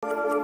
What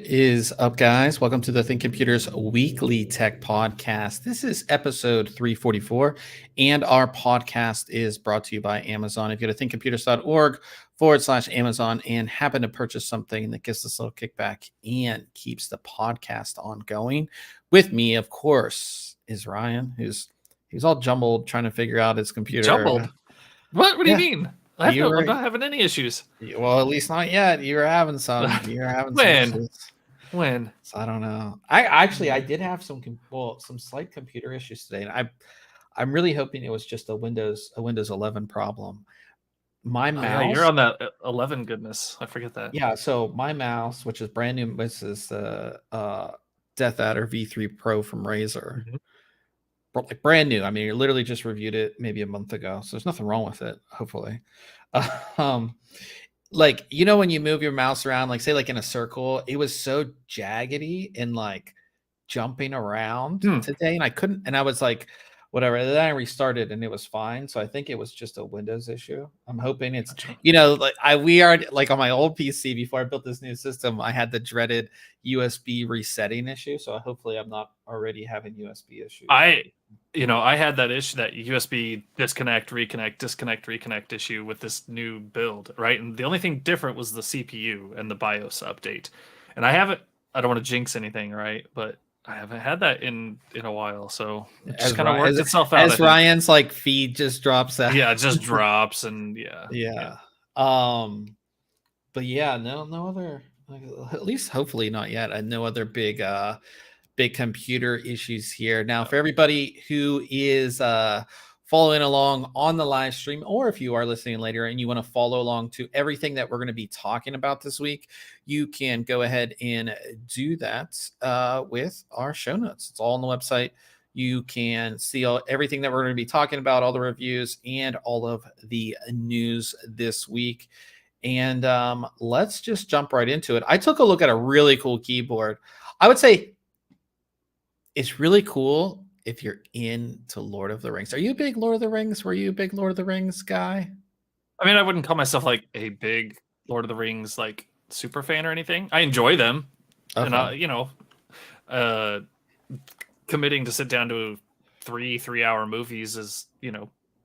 is up, guys? Welcome to the ThinkComputers Weekly Tech Podcast. This is episode 344, and our podcast is brought to you by Amazon. If you go to thinkcomputers.org/Amazon and happen to purchase something that gives us a little kickback and keeps the podcast ongoing, with me, of course, is Ryan, who's all jumbled trying to figure out his computer. Jumbled? What do you mean? I'm not having any issues. Well, at least not yet. You were having some. When? When? So I don't know. I did have some slight computer issues today, and I'm really hoping it was just a Windows 11 problem. My mouse. Yeah, you're on that 11 goodness. I forget that. Yeah. So my mouse, which is brand new, this is the Death Adder V3 Pro from Razer. Mm-hmm. Like brand new. I mean, you literally just reviewed it maybe a month ago, so there's nothing wrong with it, hopefully. Like, you know, when you move your mouse around, like say like in a circle, it was so jaggedy and like jumping around today, and I couldn't, and I was like, whatever. And then I restarted and it was fine. So I think it was just a Windows issue. I'm hoping it's, you know, like we are like on my old PC before I built this new system, I had the dreaded USB resetting issue. So hopefully I'm not already having USB issues. I had that issue, that USB disconnect, reconnect issue with this new build, right? And the only thing different was the CPU and the BIOS update. And I don't want to jinx anything, right? But I haven't had that in a while, so it just kind of works itself out. As Ryan's like feed just drops out. Yeah, it just drops, and yeah. But yeah, no other, at least hopefully not yet. No other big computer issues here. Now, for everybody who is following along on the live stream, or if you are listening later and you want to follow along to everything that we're going to be talking about this week, you can go ahead and do that with our show notes. It's all on the website. You can see everything that we're going to be talking about, all the reviews and all of the news this week. And let's just jump right into it. I took a look at a really cool keyboard. I would say it's really cool if you're into Lord of the Rings. Are you a big Lord of the Rings? Were you a big Lord of the Rings guy? I mean, I wouldn't call myself like a big Lord of the Rings like super fan or anything. I enjoy them, and committing to sit down to 3-hour movies is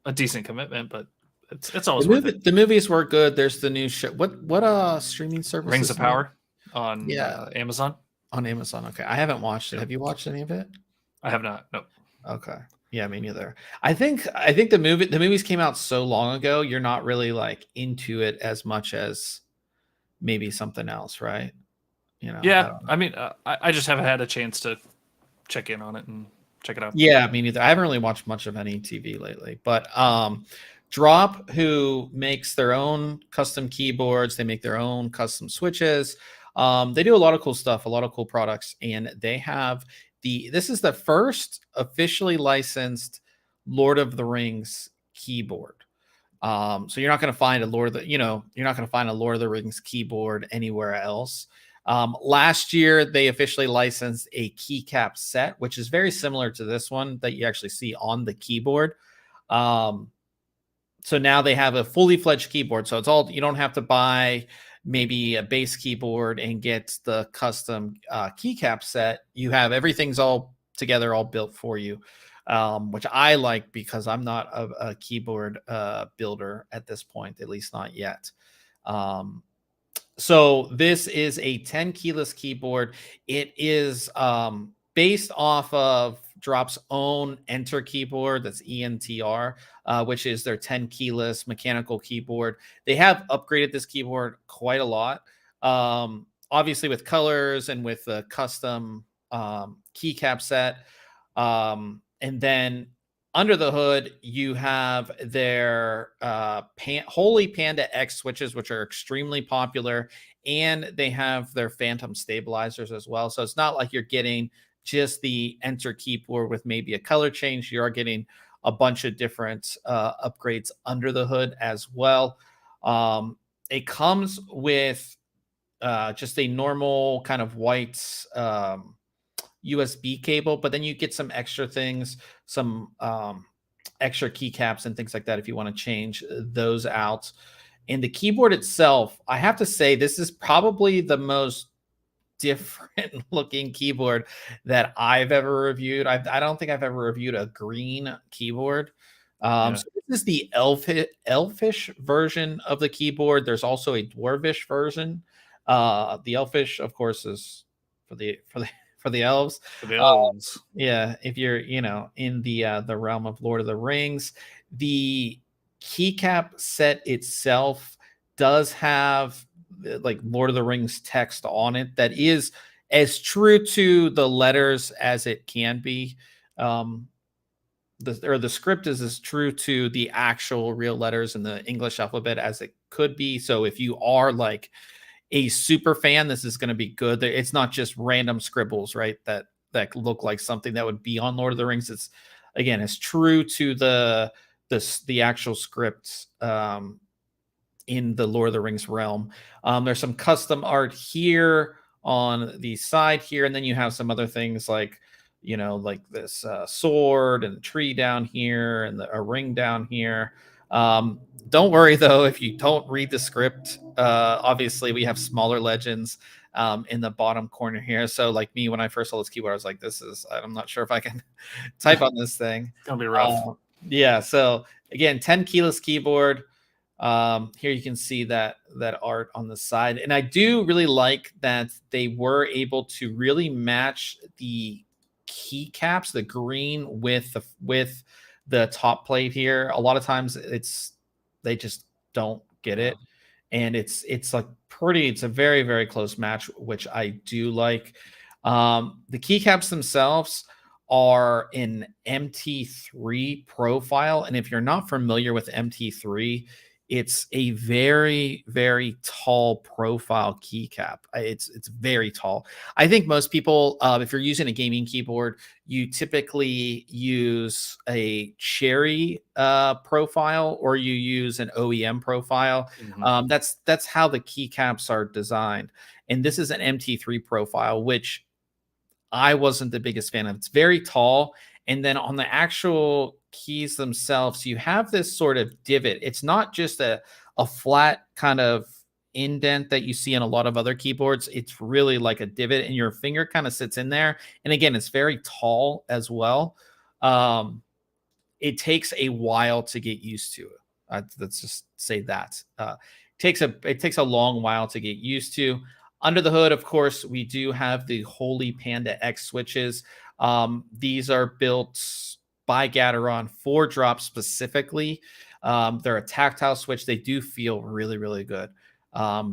a decent commitment, but it's always worth it. The movies were good. There's the new show. What streaming service? Rings of Power on Amazon. On Amazon. Okay, I haven't watched it. Have you watched any of it? I have not. No. Okay. Yeah, me neither. I think the movies came out so long ago, you're not really like into it as much as maybe something else, right? Yeah. I mean, I just haven't had a chance to check in on it and check it out. Yeah, me neither. I haven't really watched much of any TV lately, but Drop, who makes their own custom keyboards, they make their own custom switches. They do a lot of cool stuff, a lot of cool products, and they have this is the first officially licensed Lord of the Rings keyboard. So you're not going to find a Lord of the Rings keyboard anywhere else. Last year they officially licensed a keycap set, which is very similar to this one that you actually see on the keyboard. So now they have a fully fledged keyboard. So it's all, you don't have to buy maybe a base keyboard and get the custom keycap set. You have everything's all together, all built for you, which I like because I'm not a keyboard builder at this point, at least not yet. So this is a 10 keyless keyboard. It is based off of Drop's own Enter keyboard, that's ENTR, which is their 10 keyless mechanical keyboard. They have upgraded this keyboard quite a lot. Obviously with colors and with the custom keycap set. And then under the hood, you have their Holy Panda X switches, which are extremely popular, and they have their Phantom stabilizers as well. So it's not like you're getting just the Enter keyboard with maybe a color change. You are getting a bunch of different upgrades under the hood as well. It comes with just a normal kind of white USB cable, but then you get some extra things, some extra keycaps and things like that if you want to change those out. And the keyboard itself, I have to say, this is probably the most different looking keyboard that I've ever reviewed. I don't think I've ever reviewed a green keyboard. So this is the elfish version of the keyboard. There's also a dwarvish version. The elfish, of course, is for the elves. For the elves. Yeah, if you're, in the realm of Lord of the Rings. The keycap set itself does have like Lord of the Rings text on it that is as true to the letters as it can be. The script is as true to the actual real letters in the English alphabet as it could be. So if you are like a super fan, this is going to be good. It's not just random scribbles, right? That look like something that would be on Lord of the Rings. It's, again, it's true to the actual script in the Lord of the Rings realm. There's some custom art here on the side here, and then you have some other things like, like this sword and tree down here and a ring down here. Don't worry though if you don't read the script. Obviously, we have smaller legends in the bottom corner here. So, like me, when I first saw this keyboard, I was like, I'm not sure if I can type on this thing. It's gonna be rough. Yeah. So again, 10 keyless keyboard. Here you can see that art on the side, and I do really like that they were able to really match the keycaps, the green with the top plate here. A lot of times they just don't get it, and it's a very, very close match, which I do like. The keycaps themselves are an MT3 profile, and if you're not familiar with MT3, it's a very, very tall profile keycap. It's very tall. I think most people, if you're using a gaming keyboard, you typically use a cherry profile, or you use an OEM profile. Mm-hmm. That's how the keycaps are designed. And this is an MT3 profile, which I wasn't the biggest fan of. It's very tall. And then on the actual keys themselves, you have this sort of divot. It's not just a flat kind of indent that you see in a lot of other keyboards. It's really like a divot, and your finger kind of sits in there. And again, it's very tall as well. It takes a while to get used to it. Let's just say that. It takes a long while to get used to. Under the hood, of course, we do have the Holy Panda X switches. These are built by Gateron for Drop specifically. They're a tactile switch. They do feel really, really good.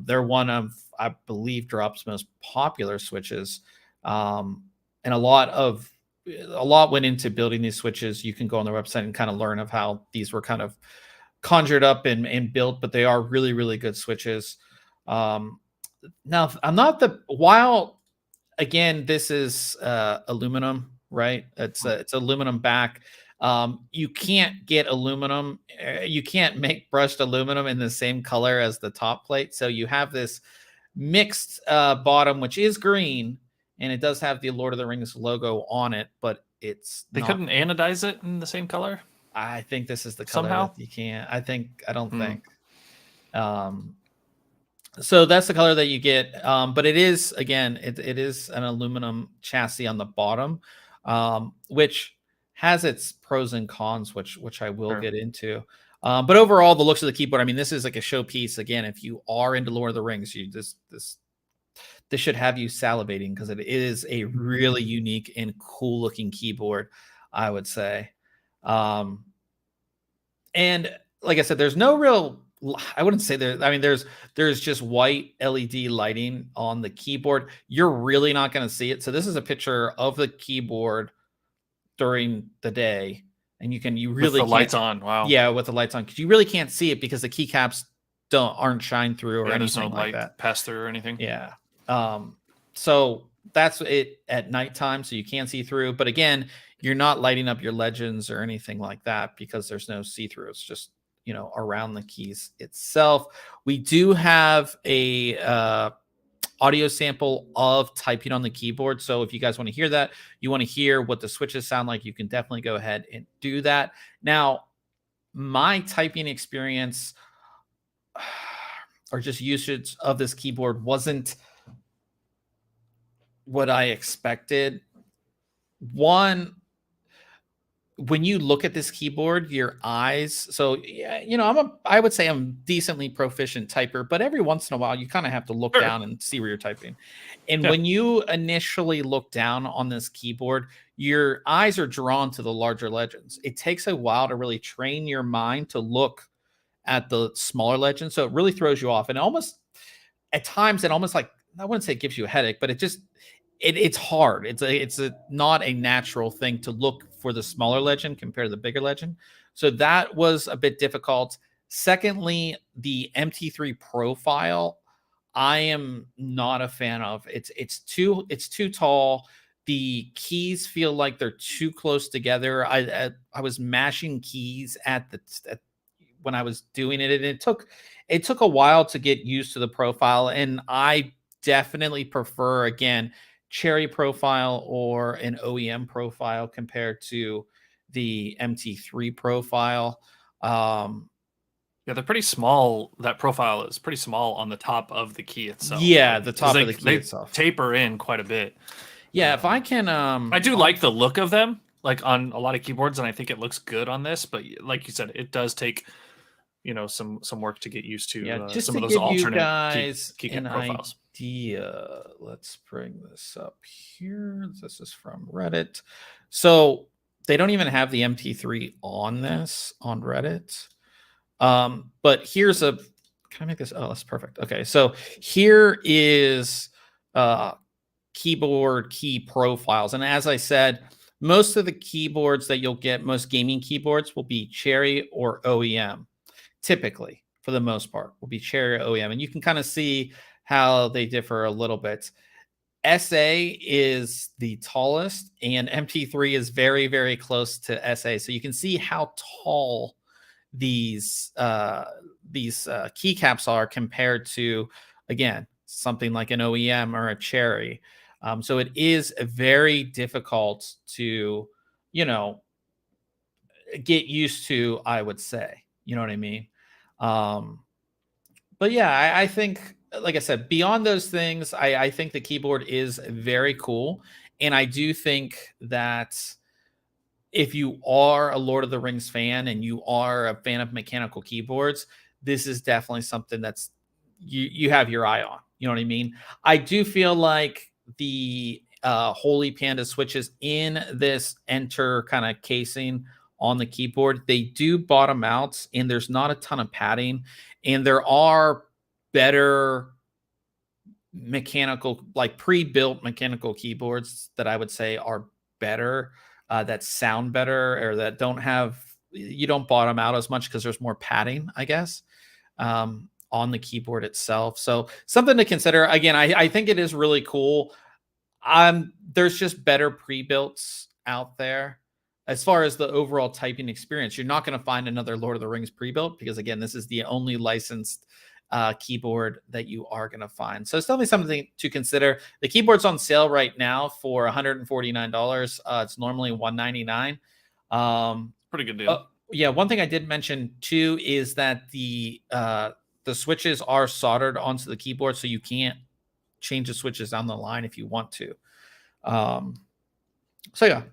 They're one of, I believe, Drop's most popular switches. And a lot went into building these switches. You can go on their website and kind of learn of how these were kind of conjured up and built, but they are really, really good switches. Now, I'm not while again, this is aluminum, right? It's aluminum back. You can't get aluminum. You can't make brushed aluminum in the same color as the top plate. So you have this mixed bottom, which is green, and it does have the Lord of the Rings logo on it, but they couldn't anodize it in the same color. I think this is the color somehow that you can't. I don't think. So that's the color that you get. But it is, again, it is an aluminum chassis on the bottom, which has its pros and cons, which I will get into. But overall, the looks of the keyboard, I mean, this is like a showpiece. Again, if you are into Lord of the Rings, this should have you salivating because it is a really unique and cool looking keyboard, I would say. And like I said, there's no real, I wouldn't say there. I mean, there's just white LED lighting on the keyboard. You're really not going to see it. So this is a picture of the keyboard during the day, and you really with the lights on. Wow. Yeah, with the lights on, because you really can't see it because the keycaps aren't shine through or there's anything no like light that. pass through or anything. Yeah. So that's it at nighttime, so you can't see through. But again, you're not lighting up your legends or anything like that because there's no see-through. It's just, around the keys itself. We do have a audio sample of typing on the keyboard. So if you guys want to hear that, you want to hear what the switches sound like, you can definitely go ahead and do that. Now, my typing experience or just usage of this keyboard wasn't what I expected. One, when you look at this keyboard, your eyes, so yeah, I would say I'm decently proficient typer, but every once in a while you kind of have to look down and see where you're typing. And when you initially look down on this keyboard, your eyes are drawn to the larger legends. It takes a while to really train your mind to look at the smaller legends. So it really throws you off. And almost at times, it almost like, I wouldn't say it gives you a headache, but it's hard. It's not a natural thing to look for the smaller legend compared to the bigger legend. So that was a bit difficult. Secondly, the MT3 profile, I am not a fan of. It's too tall. The keys feel like they're too close together. I was mashing keys when I was doing it, and it took a while to get used to the profile. And I definitely prefer, again, Cherry profile or an OEM profile compared to the MT3 profile. Yeah, they're pretty small. That profile is pretty small on the top of the key itself. Yeah, the top of the key itself. Taper in quite a bit. Yeah, if I can... I do like the look of them, like on a lot of keyboards, and I think it looks good on this, but like you said, it does take... some work to get used to some of those alternate key profiles. Let's bring this up here. This is from Reddit. So they don't even have the MT3 on Reddit. But here's can I make this? Oh, that's perfect. Okay, so here is keyboard key profiles, and as I said, most of the keyboards that you'll get, most gaming keyboards, will be Cherry or OEM. Typically, for the most part, will be Cherry or OEM. And you can kind of see how they differ a little bit. SA is the tallest, and MT3 is very, very close to SA. So you can see how tall these keycaps are compared to, again, something like an OEM or a Cherry. So it is very difficult to, get used to, I would say. You know what I mean? But yeah, I think, like I said, beyond those things, I think the keyboard is very cool. And I do think that if you are a Lord of the Rings fan and you are a fan of mechanical keyboards, this is definitely something that's you have your eye on. You know what I mean? I do feel like the Holy Panda switches in this Enter kind of casing on the keyboard, they do bottom out, and there's not a ton of padding, and there are better mechanical, like pre-built mechanical keyboards that I would say are better, that sound better, or that you don't bottom out as much because there's more padding, I guess, on the keyboard itself. So something to consider. Again, I think it is really cool. There's just better pre-builts out there. As far as the overall typing experience, you're not going to find another Lord of the Rings pre-built because, again, this is the only licensed keyboard that you are going to find. So it's definitely something to consider. The keyboard's on sale right now for $149. It's normally $199. Pretty good deal. Yeah, one thing I did mention too is that the switches are soldered onto the keyboard, so you can't change the switches down the line if you want to. So yeah.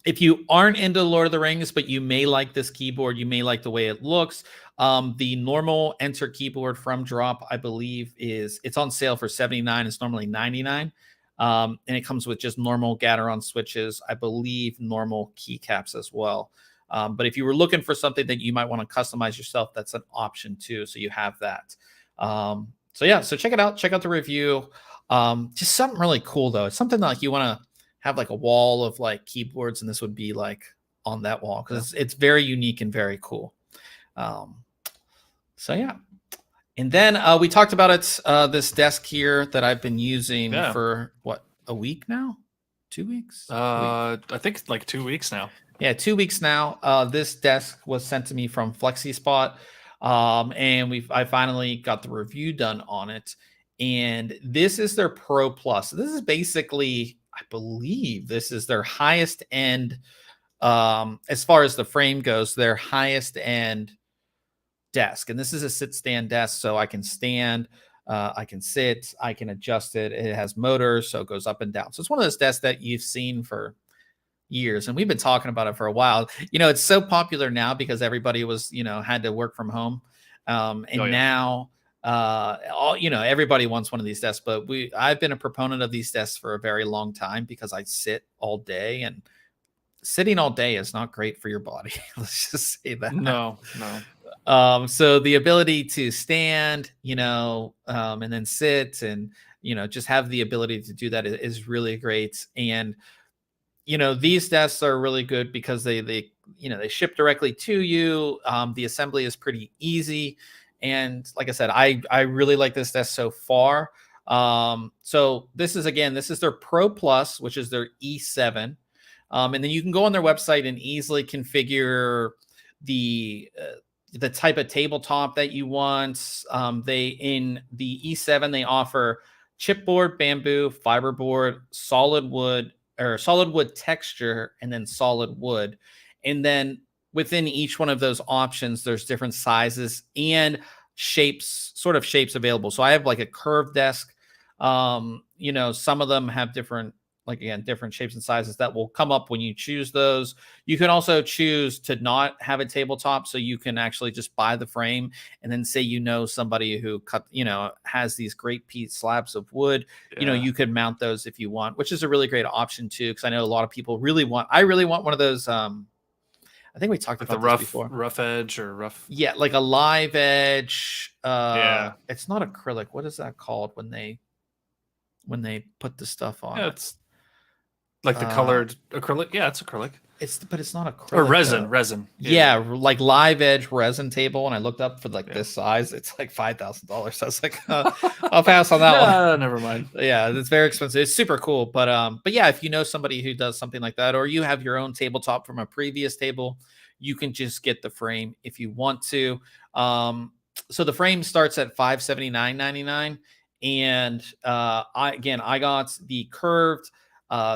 if you aren't into Lord of the Rings, but you may like this keyboard, you may like the way it looks. The normal Enter keyboard from Drop, I believe, it's on sale for $79. It's normally $99. And it comes with just normal Gateron switches, I believe, normal keycaps as well. But if you were looking for something that you might want to customize yourself, that's an option too. So you have that. So yeah, so check it out. Check out the review. Just something really cool though. It's something like you want to have like a wall of like keyboards, and this would be like on that wall because it's very unique and very cool. So yeah. And then we talked about it, this desk here that I've been using for what, a week now? 2 weeks? I think like 2 weeks now. Yeah, 2 weeks now. This desk was sent to me from FlexiSpot, and I finally got the review done on it. And this is their Pro Plus. This is basically, I believe, this is their highest end, as far as the frame goes, their highest end desk. And this is a sit stand desk, so I can stand, I can sit, I can adjust it. It has motors, so it goes up and down. So it's one of those desks that you've seen for years, and we've been talking about it for a while. It's so popular now because everybody was, had to work from home, now everybody wants one of these desks. But I've been a proponent of these desks for a very long time because I sit all day, and sitting all day is not great for your body. Let's just say that. No. So the ability to stand, and then sit, and just have the ability to do that is really great. And these desks are really good because they ship directly to you. The assembly is pretty easy, and like I said, I really like this desk so far. So this is their Pro Plus, which is their E7. And then you can go on their website and easily configure the type of tabletop that you want. In the E7, they offer chipboard, bamboo, fiberboard, solid wood texture, and then solid wood. And then within each one of those options, there's different sizes and shapes available. So I have like a curved desk. Some of them have different shapes and sizes that will come up when you choose those. You can also choose to not have a tabletop, so you can actually just buy the frame and then say somebody who has these great piece slabs of wood. You could mount those if you want, which is a really great option too, because I know a lot of people really want one of those. I think we talked about this before. Rough edge or rough. Yeah, like a live edge. It's not acrylic. What is that called when they put the stuff on? Yeah, it's like the colored acrylic. Yeah, it's acrylic. But it's not acrylic. Or resin. Yeah, like live edge resin table. And I looked up for this size. It's like $5,000. So I was like, I'll pass on that one. Never mind. Yeah, it's very expensive. It's super cool. But yeah, if you know somebody who does something like that, or you have your own tabletop from a previous table, you can just get the frame if you want to. So the frame starts at $579.99. And I got the curved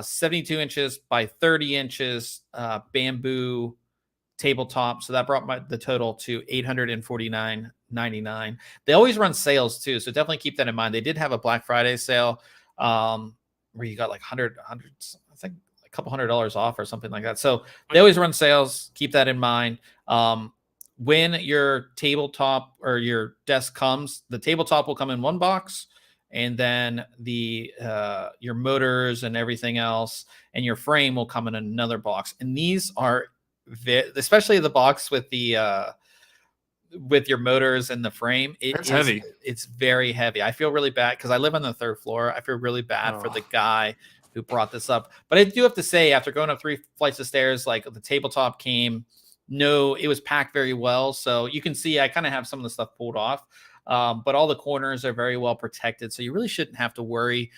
72 inches by 30 inches bamboo tabletop. So that brought the total to $849.99. They always run sales too, so definitely keep that in mind. They did have a Black Friday sale where you got like I think a couple $100 off or something like that. So they always run sales. Keep that in mind. When your tabletop or your desk comes, the tabletop will come in one box, and then your motors and everything else and your frame will come in another box. And these are especially the box with the with your motors and the frame. It's heavy. It's very heavy. I feel really bad because I live on the 3rd floor. I feel really bad for the guy who brought this up. But I do have to say, after going up 3 flights of stairs, like the tabletop came, it was packed very well. So you can see I kind of have some of the stuff pulled off. But all the corners are very well protected, so you really shouldn't have to worry.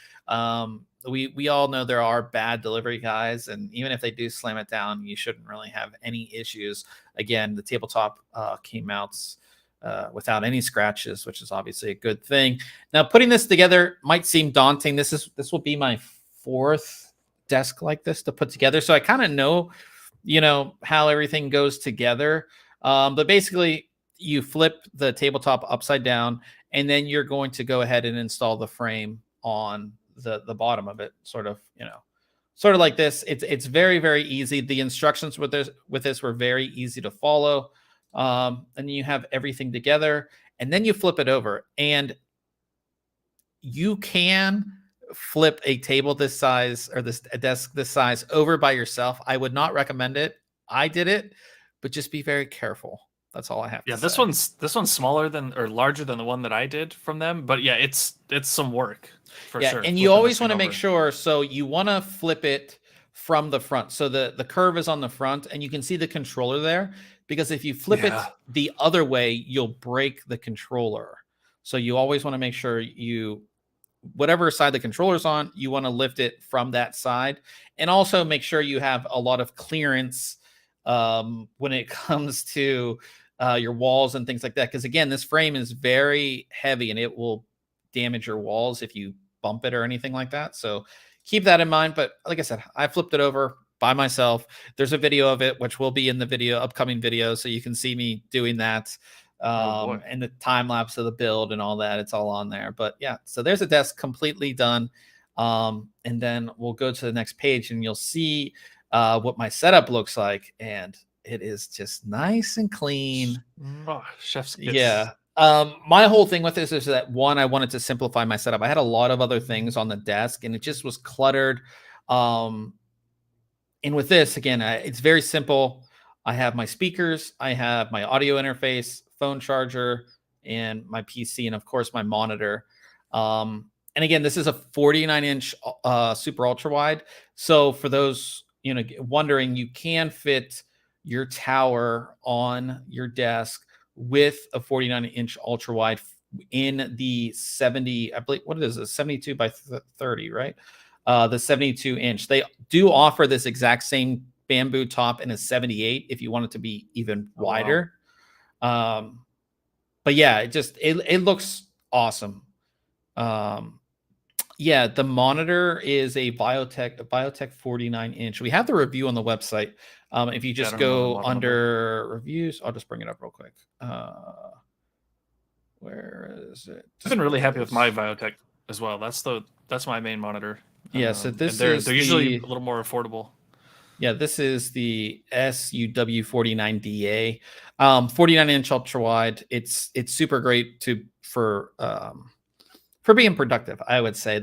We all know there are bad delivery guys, and even if they do slam it down, you shouldn't really have any issues. Again, the tabletop came out without any scratches, which is obviously a good thing. Now, putting this together might seem daunting. This will be my 4th desk like this to put together, so I kind of know, how everything goes together. But basically, you flip the tabletop upside down, and then you're going to go ahead and install the frame on the bottom of it, sort of, sort of like this. It's very, very easy. The instructions with this were very easy to follow. And you have everything together, and then you flip it over, and you can flip a table this size or a desk this size over by yourself. I would not recommend it. I did it, but just be very careful. That's all I have Yeah, to this say. one's smaller than or larger than the one that I did from them, but yeah, it's some work for Yeah, sure. and you Flipping this always thing want to make over. sure, so you want to flip it from the front. So the curve is on the front, and you can see the controller there, because if you flip it Yeah. the other way, you'll break the controller. So you always want to make sure whatever side the controller's on, you want to lift it from that side, and also make sure you have a lot of clearance when it comes to your walls and things like that. Because again, this frame is very heavy, and it will damage your walls if you bump it or anything like that. So keep that in mind. But like I said, I flipped it over by myself. There's a video of it, which will be in the upcoming video, so you can see me doing that. Oh boy. And the time lapse of the build and all that. It's all on there. But yeah, so there's a desk completely done. And then we'll go to the next page, and you'll see what my setup looks like. And it is just nice and clean. Oh, chef's kiss. Yeah. My whole thing with this is that, one, I wanted to simplify my setup. I had a lot of other things on the desk, and it just was cluttered. And with this, again, it's very simple. I have my speakers, I have my audio interface, phone charger, and my PC, and of course my monitor. And again, this is a 49-inch super ultra wide. So for those wondering, you can fit your tower on your desk with a 49-inch ultra wide in the 70. I believe, what is it, 72 by 30, right? The 72-inch. They do offer this exact same bamboo top in a 78 if you want it to be even wider. But yeah, it looks awesome. Yeah, the monitor is a Biotech 49-inch. We have the review on the website. If you just go under reviews, I'll just bring it up real quick. Where is it? I've been really happy with my Biotech as well. That's my main monitor. Yeah, so this they're is usually a little more affordable. Yeah, this is the SUW49DA, 49-inch ultra wide. It's super great for being productive, I would say.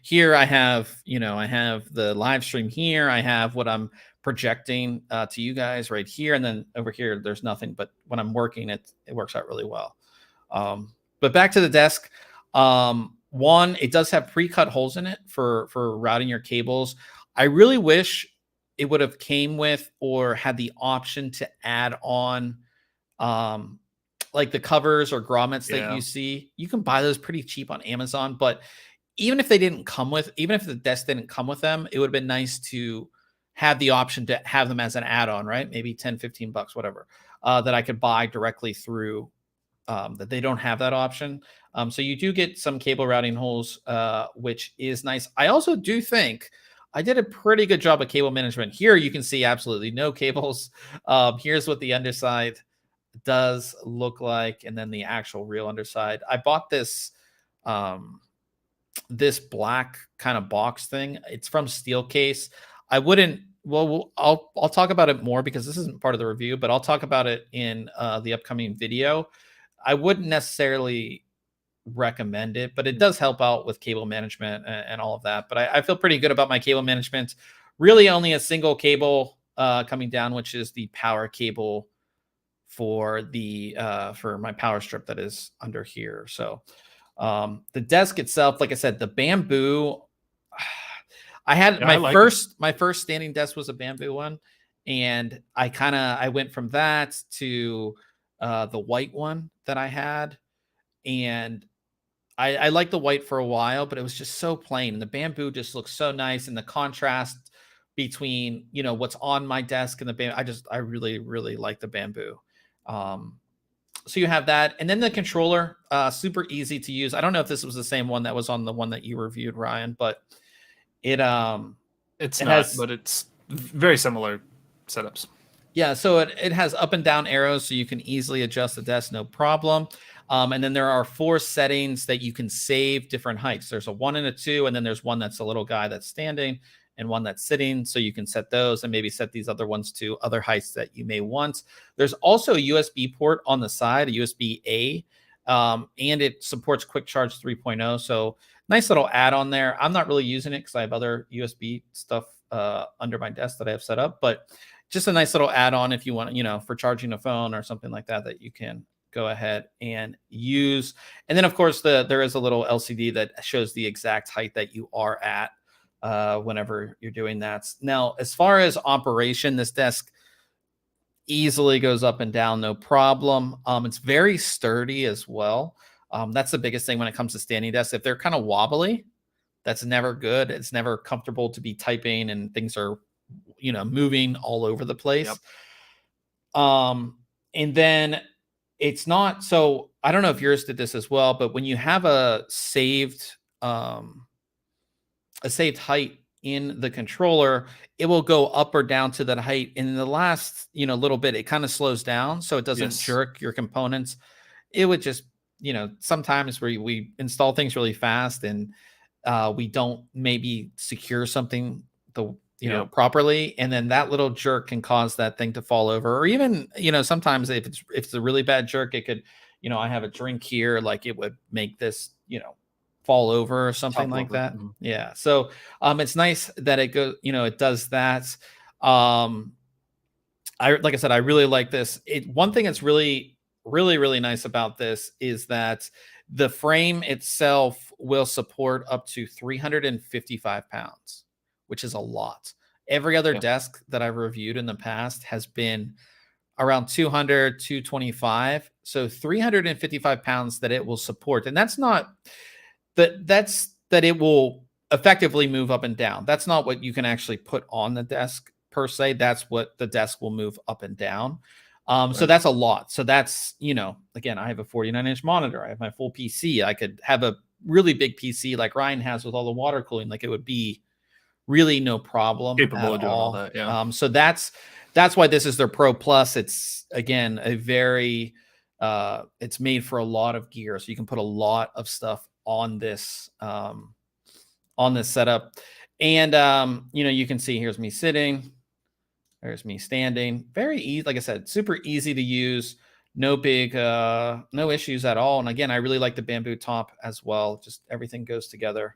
Here I have the live stream here. I have what I'm projecting to you guys right here, and then over here there's nothing. But when I'm working, it works out really well. But back to the desk. One, it does have pre-cut holes in it for routing your cables. I really wish it would have came with or had the option to add on like the covers or grommets that you see. You can buy those pretty cheap on Amazon, but even if the desk didn't come with them, it would have been nice to have the option to have them as an add-on, right? Maybe 10, 15 bucks, whatever, that I could buy directly through. That they don't have that option. So you do get some cable routing holes, which is nice. I also do think I did a pretty good job of cable management. Here you can see absolutely no cables. Here's what the underside does look like, and then the actual real underside. I bought this this black kind of box thing. It's from Steelcase. I'll talk about it more because this isn't part of the review, but I'll talk about it in the upcoming video. I wouldn't necessarily recommend it, but it does help out with cable management and all of that. But I feel pretty good about my cable management. Really only a single cable coming down, which is the power cable for my power strip that is under here. So the desk itself, like I said, the bamboo, my first standing desk was a bamboo one. And I went from that to the white one that I had. And I liked the white for a while, but it was just so plain. And the bamboo just looks so nice. And the contrast between, what's on my desk and the bamboo, I really, really like the bamboo. So you have that. And then the controller, super easy to use. I don't know if this was the same one that was on the one that you reviewed, Ryan, but it's very similar setups. Yeah, so it has up and down arrows, so you can easily adjust the desk, no problem. And then there are 4 settings that you can save different heights. There's a 1 and a 2, and then there's one that's a little guy that's standing, and one that's sitting. So you can set those and maybe set these other ones to other heights that you may want. There's also a USB port on the side, a USB-A, and it supports Quick Charge 3.0. So nice little add-on there. I'm not really using it because I have other USB stuff under my desk that I have set up, but just a nice little add-on if you want, for charging a phone or something like that you can go ahead and use. And then of course there is a little LCD that shows the exact height that you are at whenever you're doing that. Now, as far as operation, this desk easily goes up and down, no problem. It's very sturdy as well. That's the biggest thing when it comes to standing desks. If they're kind of wobbly, that's never good. It's never comfortable to be typing and things are, moving all over the place. Yep. And then it's not, so I don't know if yours did this as well, but when you have a saved height in the controller, it will go up or down to that height. And in the last, little bit, it kind of slows down so it doesn't jerk your components. It would just, sometimes we install things really fast and we don't maybe secure something properly, and then that little jerk can cause that thing to fall over. Or even, sometimes if it's a really bad jerk, it could, I have a drink here, like it would make this, fall over or something like that. Mm-hmm. Yeah. So it's nice that it goes, it does that. Like I said, I really like this. One thing that's really, really, really nice about this is that the frame itself will support up to 355 pounds, which is a lot. Every other desk that I've reviewed in the past has been around 200, 225. So 355 pounds that it will support. And that's not that it will effectively move up and down. That's not what you can actually put on the desk per se. That's what the desk will move up and down. Right. So that's a lot. So that's, again, I have a 49-inch monitor. I have my full PC. I could have a really big PC like Ryan has with all the water cooling. Like it would be really no problem. Capable of doing all that. Yeah. So that's why this is their Pro Plus. It's, again, a very, it's made for a lot of gear. So you can put a lot of stuff on this setup. And, you can see here's me sitting. There's me standing. Very easy. Like I said, super easy to use. No big, no issues at all. And again, I really like the bamboo top as well. Just everything goes together.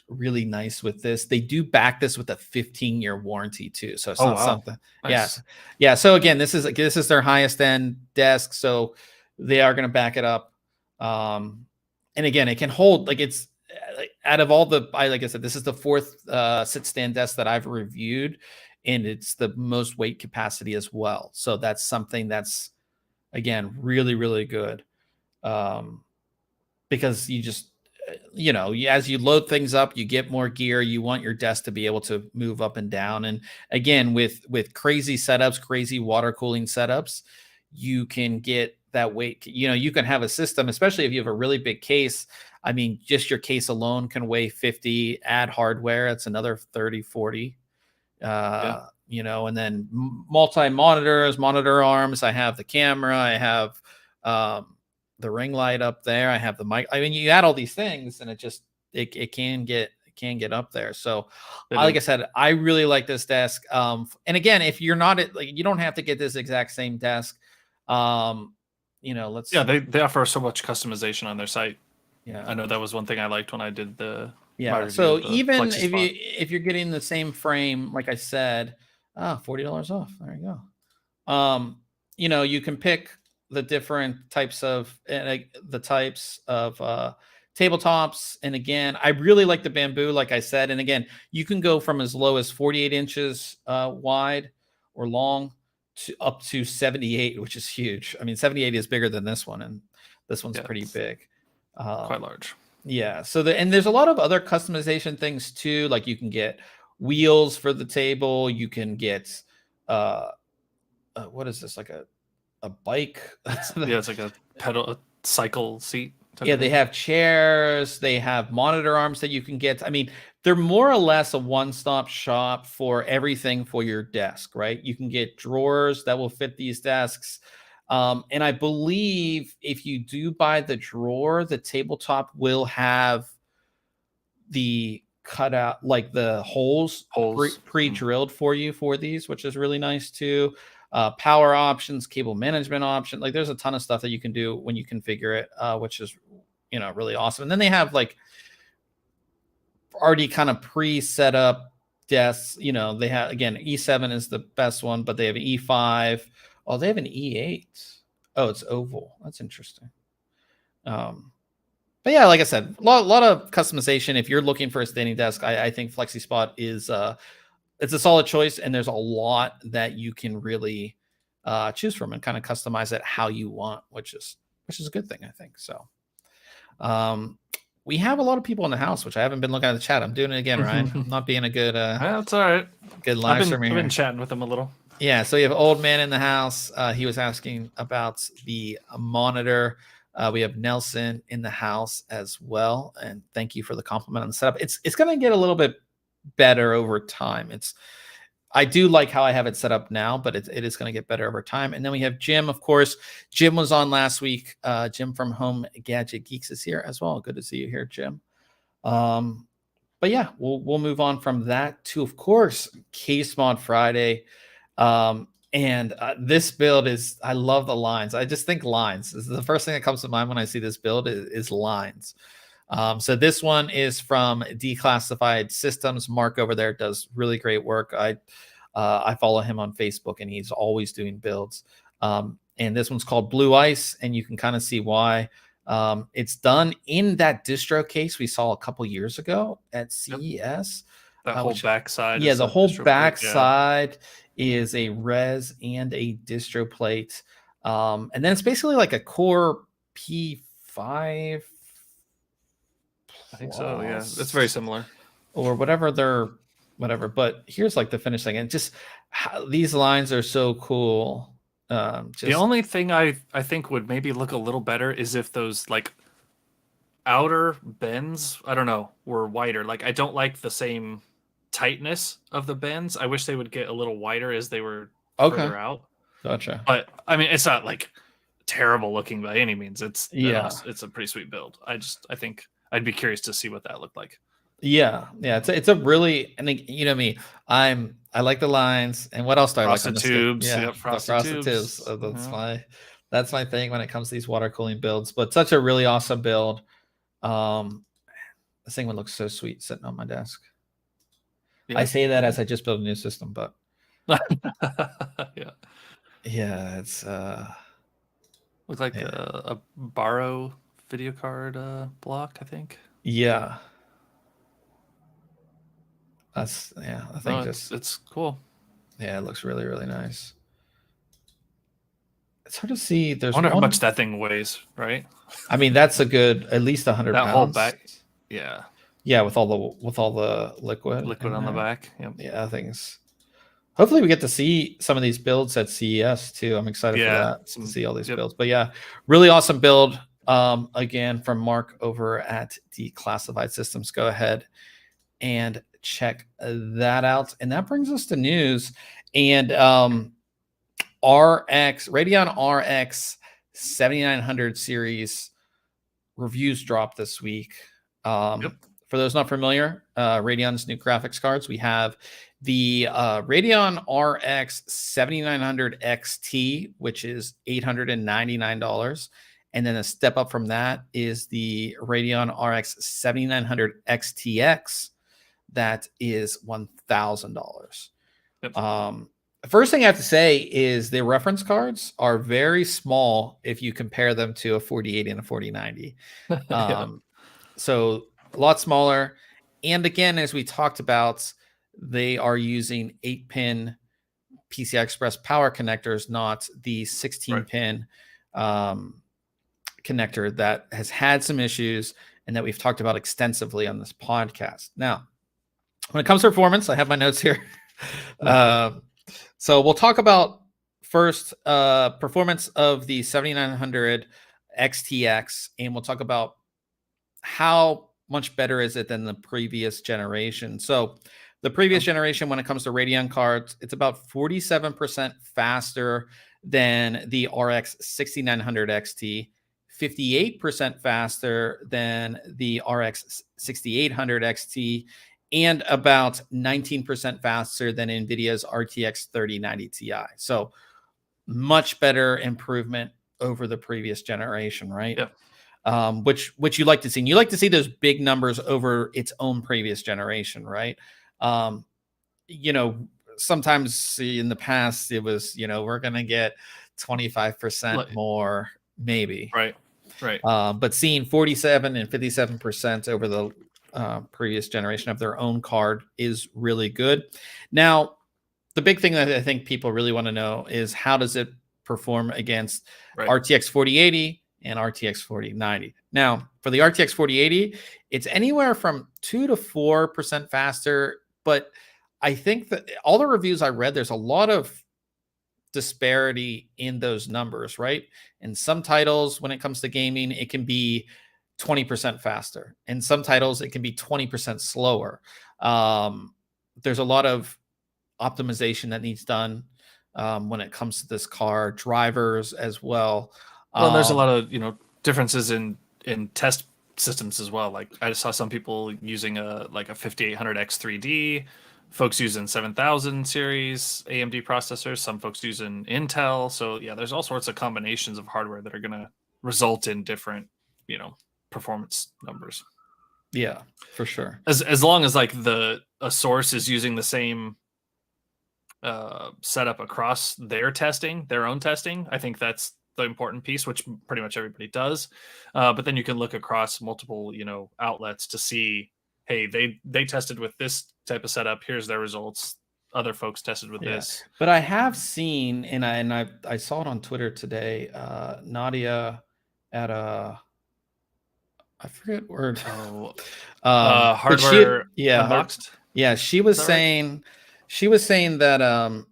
Really nice with this. They do back this with a 15-year warranty too. So it's not something. Nice. Yeah. So again, this is their highest end desk. So they are going to back it up. And again, it can hold, like, it's out of all the, like I said, this is the fourth sit stand desk that I've reviewed, and it's the most weight capacity as well. So that's something that's, again, really, really good. Because you just, as you load things up, you get more gear. You want your desk to be able to move up and down. And again, with crazy setups, crazy water cooling setups, you can get that weight. You can have a system, especially if you have a really big case. I mean, just your case alone can weigh 50. Add hardware, it's another 30, 40. And then multi-monitors, monitor arms. I have the camera. I have the ring light up there. I have the mic. I mean, you add all these things, and it can get up there. So, like I said, I really like this desk. And again, if you're not you don't have to get this exact same desk. They offer so much customization on their site. Yeah, I know that was one thing I liked when I did the so even if you're getting the same frame, like I said, $40 off. There you go. You can pick the different types of tabletops. And again, I really like the bamboo, like I said. And again, you can go from as low as 48 inches wide or long to up to 78, which is huge. I mean, 78 is bigger than this one, and this one's pretty big. Quite large. Yeah. So and there's a lot of other customization things too. Like you can get wheels for the table. You can get what is this? Like a bike? It's like a cycle seat. Yeah, they have chairs. They have monitor arms that you can get. I mean, they're more or less a one-stop shop for everything for your desk, right? You can get drawers that will fit these desks. And I believe if you do buy the drawer, the tabletop will have the cut out like the holes pre-drilled for you for these, which is really nice too. Power options, cable management option. Like there's a ton of stuff that you can do when you configure it, which is, you know, really awesome. And then they have like already kind of pre-set up desks. You know, they have, again, E7 is the best one, but they have an E5. Oh, they have an E8. Oh, it's oval. That's interesting. But yeah, like I said, a lot of customization. If you're looking for a standing desk, I think FlexiSpot is it's a solid choice, and there's a lot that you can really choose from and kind of customize it how you want, which is a good thing, I think. So we have a lot of people in the house, which I haven't been looking at the chat. I'm doing it again, Ryan. I'm not being a good that's all right. Good live streamer. I've been chatting with them a little. Yeah, so you have Old Man in the house. He was asking about the monitor. We have Nelson in the house as well, and thank you for the compliment on the setup. It's going to get a little bit better over time. I do like how I have it set up now, but it is going to get better over time. And then we have Jim, of course. Jim was on last week. Jim from Home Gadget Geeks is here as well. Good to see you here, Jim. But yeah, we'll move on from that to, of course, Case Mod Friday. And this build is, I love the lines. I just think lines. This is the first thing that comes to mind when I see this build is lines. So this one is from Declassified Systems. Mark over there does really great work. I follow him on Facebook, and he's always doing builds. And this one's called Blue Ice, and you can kind of see why. It's done in that distro case we saw a couple years ago at CES. Yep. That whole backside. Yeah, the whole backside is a res and a distro plate. And then it's basically like a Core P5. I think so, yeah. It's very similar. Or whatever but here's like the finish thing. And just these lines are so cool. The only thing I think would maybe look a little better is if those like outer bends, I don't know, were wider. Like I don't like the same tightness of the bends. I wish they would get a little wider as they were further out. Gotcha. But I mean, it's not like terrible looking by any means. It's a pretty sweet build. I think I'd be curious to see what that looked like. Yeah. It's a really, and you know me, I like the lines. And what else do I like? Frosted tubes. Yeah, frosted tubes. So that's my thing when it comes to these water cooling builds. But such a really awesome build. This thing would look so sweet sitting on my desk. Yeah. I say that as I just built a new system, but yeah, it's looks like a borrow video card block, I think. Yeah. I think it's cool. Yeah, it looks really, really nice. It's hard to see. I wonder how much that thing weighs, right? I mean, that's a good at least 100 pounds. That whole back. Yeah. Yeah, with all the liquid on the back. Yep. Yeah, things. Hopefully we get to see some of these builds at CES too. I'm excited for that to see all these builds. But yeah, really awesome build. Again, from Mark over at Declassified Systems. Go ahead and check that out. And that brings us to news. And Radeon RX 7900 series reviews dropped this week. For those not familiar, Radeon's new graphics cards, we have the Radeon RX 7900 XT, which is $899. And then a step up from that is the Radeon RX 7900 XTX. That is $1,000. The first thing I have to say is the reference cards are very small if you compare them to a 4080 and a 4090. So a lot smaller. And again, as we talked about, they are using 8-pin PCI Express power connectors, not the 16-pin connector that has had some issues and that we've talked about extensively on this podcast. Now, when it comes to performance, I have my notes here. So we'll talk about first performance of the 7900 XTX, and we'll talk about how much better is it than the previous generation. So the previous generation, when it comes to Radeon cards, it's about 47% faster than the RX 6900 XT, 58% faster than the RX 6800 XT, and about 19% faster than NVIDIA's RTX 3090 Ti. So much better improvement over the previous generation, right? Yeah. Which you like to see. And you like to see those big numbers over its own previous generation, right? You know, sometimes in the past it was, we're gonna get 25% more, maybe. Right. But seeing 47 and 57% over the previous generation of their own card is really good. Now, the big thing that I think people really want to know is how does it perform against RTX 4080 and RTX 4090. Now, for the RTX 4080, it's anywhere from 2 to 4% faster, but I think that all the reviews I read, there's a lot of disparity in those numbers, right? In some titles, when it comes to gaming, it can be 20% faster. In some titles, it can be 20% slower. There's a lot of optimization that needs done when it comes to this car, drivers as well. Well, there's a lot of differences in test systems as well. Like I saw some people using a 5800X 3D, folks using 7000 series AMD processors, some folks using Intel. So yeah, there's all sorts of combinations of hardware that are going to result in different performance numbers. Yeah, for sure. As long as like a source is using the same setup across their own testing, I think that's the important piece, which pretty much everybody does. But then you can look across multiple, outlets to see, hey, they tested with this type of setup. Here's their results. Other folks tested with this. But I have seen, and I saw it on Twitter today. Nadia at I forget where. Hardware Unboxed. She was saying, that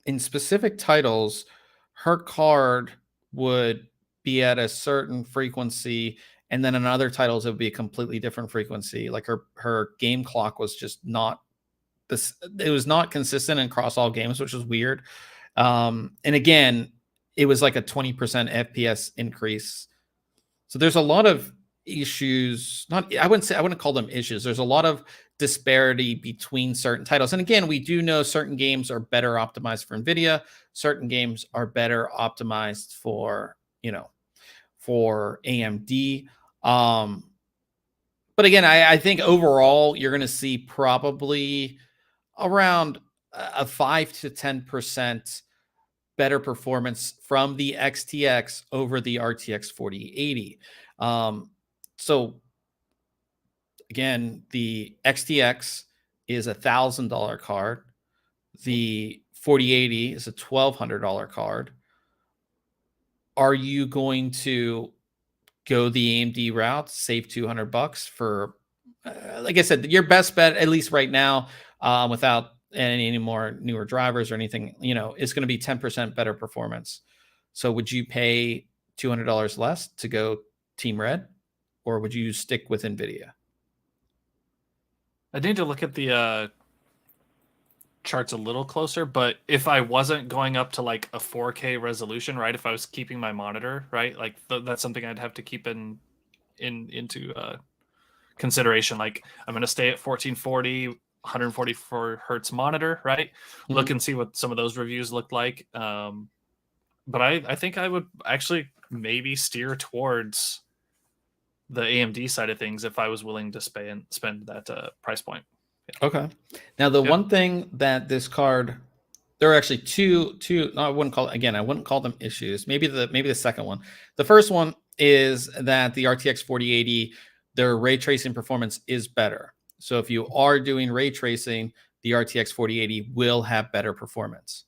in specific titles, her card would be at a certain frequency, and then in other titles it would be a completely different frequency. Like her game clock was just not this. It was not consistent across all games, which was weird. And again, it was like a 20% FPS increase. So there's a lot of issues. I wouldn't call them issues. There's a lot of disparity between certain titles. And again, we do know certain games are better optimized for NVIDIA. Certain games are better optimized for, for AMD. But again, I think overall you're going to see probably around a 5 to 10% better performance from the XTX over the RTX 4080. So again, the XTX is $1,000 card. The 4080 is a $1,200 card. Are you going to go the AMD route, save $200 for, like I said, your best bet, at least right now, without any more newer drivers or anything, is going to be 10% better performance. So would you pay $200 less to go Team Red, or would you stick with NVIDIA? I need to look at the charts a little closer, but if I wasn't going up to like a 4K resolution, right? If I was keeping my monitor, right? Like that's something I'd have to keep into consideration. Like I'm going to stay at 1440, 144 hertz monitor, right? Mm-hmm. Look and see what some of those reviews look like. But I think I would actually maybe steer towards the AMD side of things if I was willing to spend that price point. Yeah. Okay. Now the one thing that this card, there are actually two. No, I wouldn't call them issues. Maybe the second one. The first one is that the RTX 4080, their ray tracing performance is better. So if you are doing ray tracing, the RTX 4080 will have better performance.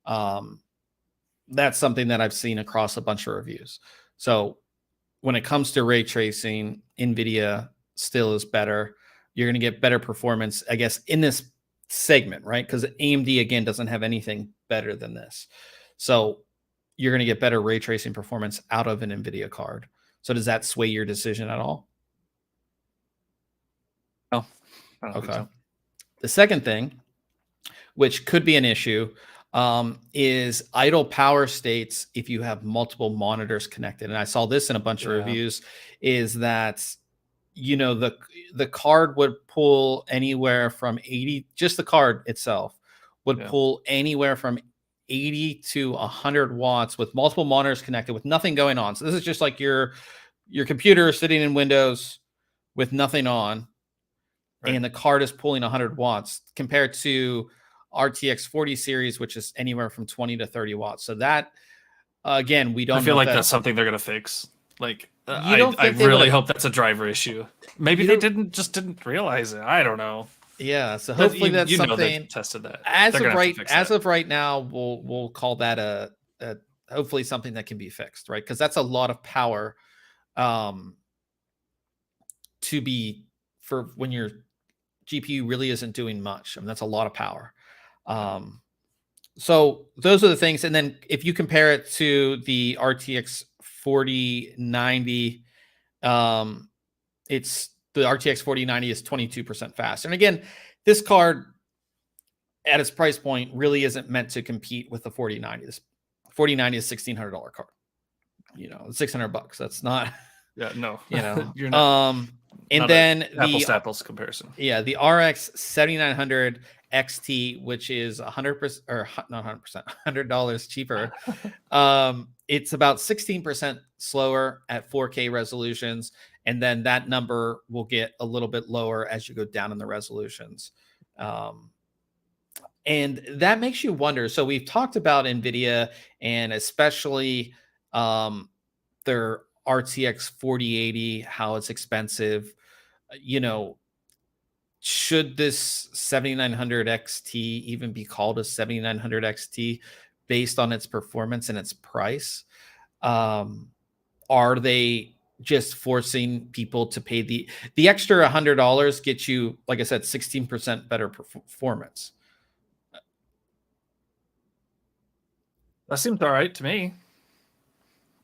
That's something that I've seen across a bunch of reviews. So when it comes to ray tracing, NVIDIA still is better. You're going to get better performance, I guess, in this segment, right? Because AMD, again, doesn't have anything better than this. So you're going to get better ray tracing performance out of an NVIDIA card. So does that sway your decision at all? No. I don't think so. The second thing, which could be an issue, is idle power states if you have multiple monitors connected. And I saw this in a bunch of reviews, is that the card would pull anywhere from 80, just the card itself would pull anywhere from 80 to 100 watts with multiple monitors connected with nothing going on. So this is just like your computer sitting in Windows with nothing on, and the card is pulling 100 watts compared to RTX 40 series, which is anywhere from 20 to 30 watts. So that, again, we don't. I feel like that's something they're gonna fix. Like, I really hope that's a driver issue. Maybe they didn't realize it. I don't know. Yeah, so hopefully that's something. Tested that As of right now, we'll call that a hopefully something that can be fixed, right? Because that's a lot of power, to be for when your GPU really isn't doing much. I mean, that's a lot of power. So those are the things. And then if you compare it to the RTX 4090, it's the RTX 4090 is 22% faster. And again, this card at its price point really isn't meant to compete with the 4090. This 4090 is $1,600 card. $600. That's not. Yeah, no. You're not. And not then apples to apples comparison. Yeah, the RX 7900 XT, which is 100% or not 100%, $100 cheaper. It's about 16% slower at 4K resolutions, and then that number will get a little bit lower as you go down in the resolutions. And that makes you wonder. So we've talked about NVIDIA and especially their RTX 4080, how it's expensive. Should this 7900 XT even be called a 7900 XT based on its performance and its price? Are they just forcing people to pay the extra $100 gets you, like I said, 16% better performance? That seems all right to me.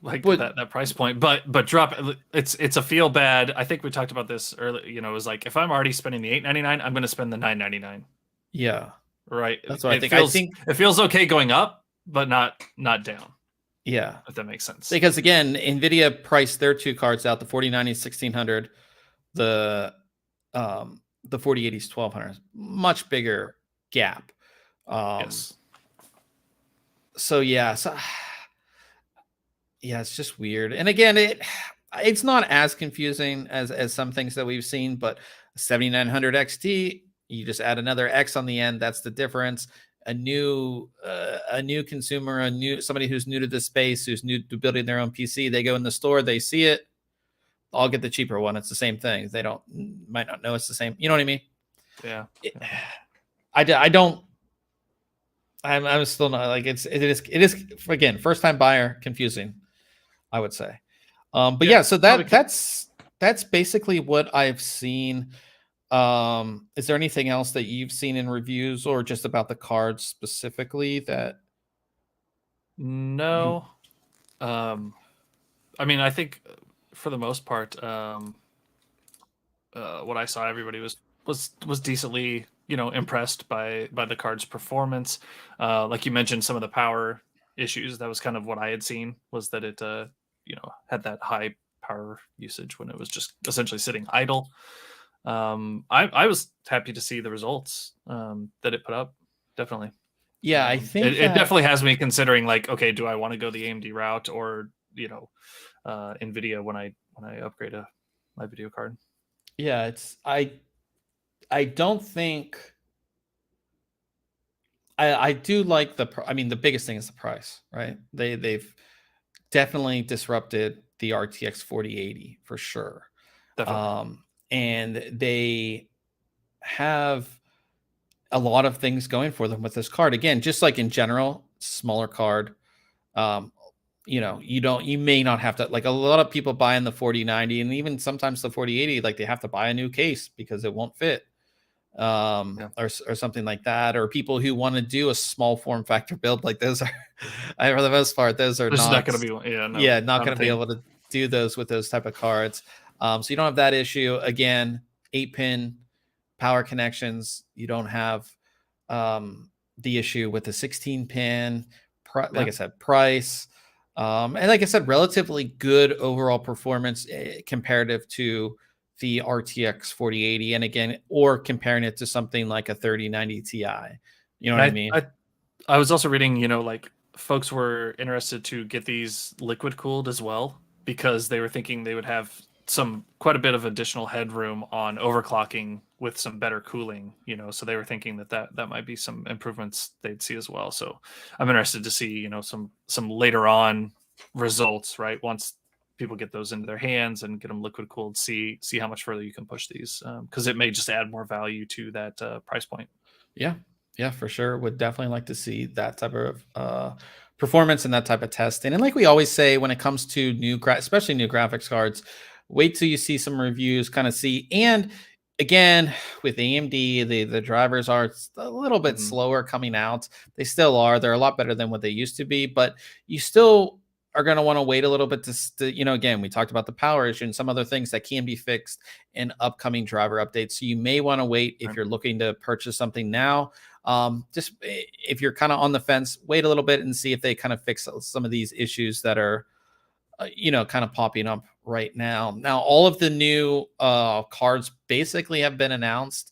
Like that price point, but drop it's a feel bad. I think we talked about this earlier. It was like, if I'm already spending the $899, I'm going to spend the $999. Yeah, right. That's what I think. I think it feels okay going up, but not down. Yeah, if that makes sense. Because again, NVIDIA priced their two cards out. The 4090 is $1,600. The 4080 is $1,200. Much bigger gap. Yes. So yeah. Yeah, it's just weird. And again, it's not as confusing as some things that we've seen, but 7900 XT, you just add another X on the end. That's the difference. A new consumer, somebody who's new to this space, who's new to building their own PC, they go in the store, they see it, I'll get the cheaper one. It's the same thing. They might not know it's the same. You know what I mean? Yeah. I'm still not like it is again, first time buyer, confusing, I would say. But yeah, so that's basically what I've seen. Is there anything else that you've seen in reviews or just about the cards specifically that? No. I mean, I think for the most part, what I saw, everybody was decently, impressed by the card's performance. Like you mentioned, some of the power issues. That was kind of what I had seen, was that it, had that high power usage when it was just essentially sitting idle. I was happy to see the results that it put up. Definitely. Yeah, I think it definitely has me considering, like, okay, do I want to go the AMD route or NVIDIA when I upgrade my video card? Yeah, I don't think I do like the biggest thing is the price, right? They've definitely disrupted the RTX 4080 for sure. Definitely. And they have a lot of things going for them with this card. Again, just like in general, smaller card. You may not have to, like, a lot of people buy in the 4090 and even sometimes the 4080, like they have to buy a new case because it won't fit. Or something like that, or people who want to do a small form factor build like those are, for the most part, those are not going to be, not going to be able to do those with those type of cards. So you don't have that issue. Again, 8-pin power connections. You don't have the issue with the 16-pin. Like I said, price. And like I said, relatively good overall performance comparative to the RTX 4080, and again, or comparing it to something like a 3090 Ti. You know what I mean? I was also reading, like folks were interested to get these liquid cooled as well because they were thinking they would have quite a bit of additional headroom on overclocking with some better cooling, so they were thinking that might be some improvements they'd see as well. So I'm interested to see, some later on results, right? Once people get those into their hands and get them liquid cooled, see how much further you can push these, because it may just add more value to that price point. Yeah, for sure. Would definitely like to see that type of performance and that type of testing. And like we always say, when it comes to especially new graphics cards, wait till you see some reviews, kind of see. And again, with AMD, the drivers are a little bit slower coming out. They still are. They're a lot better than what they used to be, but you still are going to want to wait a little bit to, again, we talked about the power issue and some other things that can be fixed in upcoming driver updates. So you may want to wait if you're looking to purchase something now. Just if you're kind of on the fence, wait a little bit and see if they kind of fix some of these issues that are, kind of popping up right now. Now, all of the new cards basically have been announced.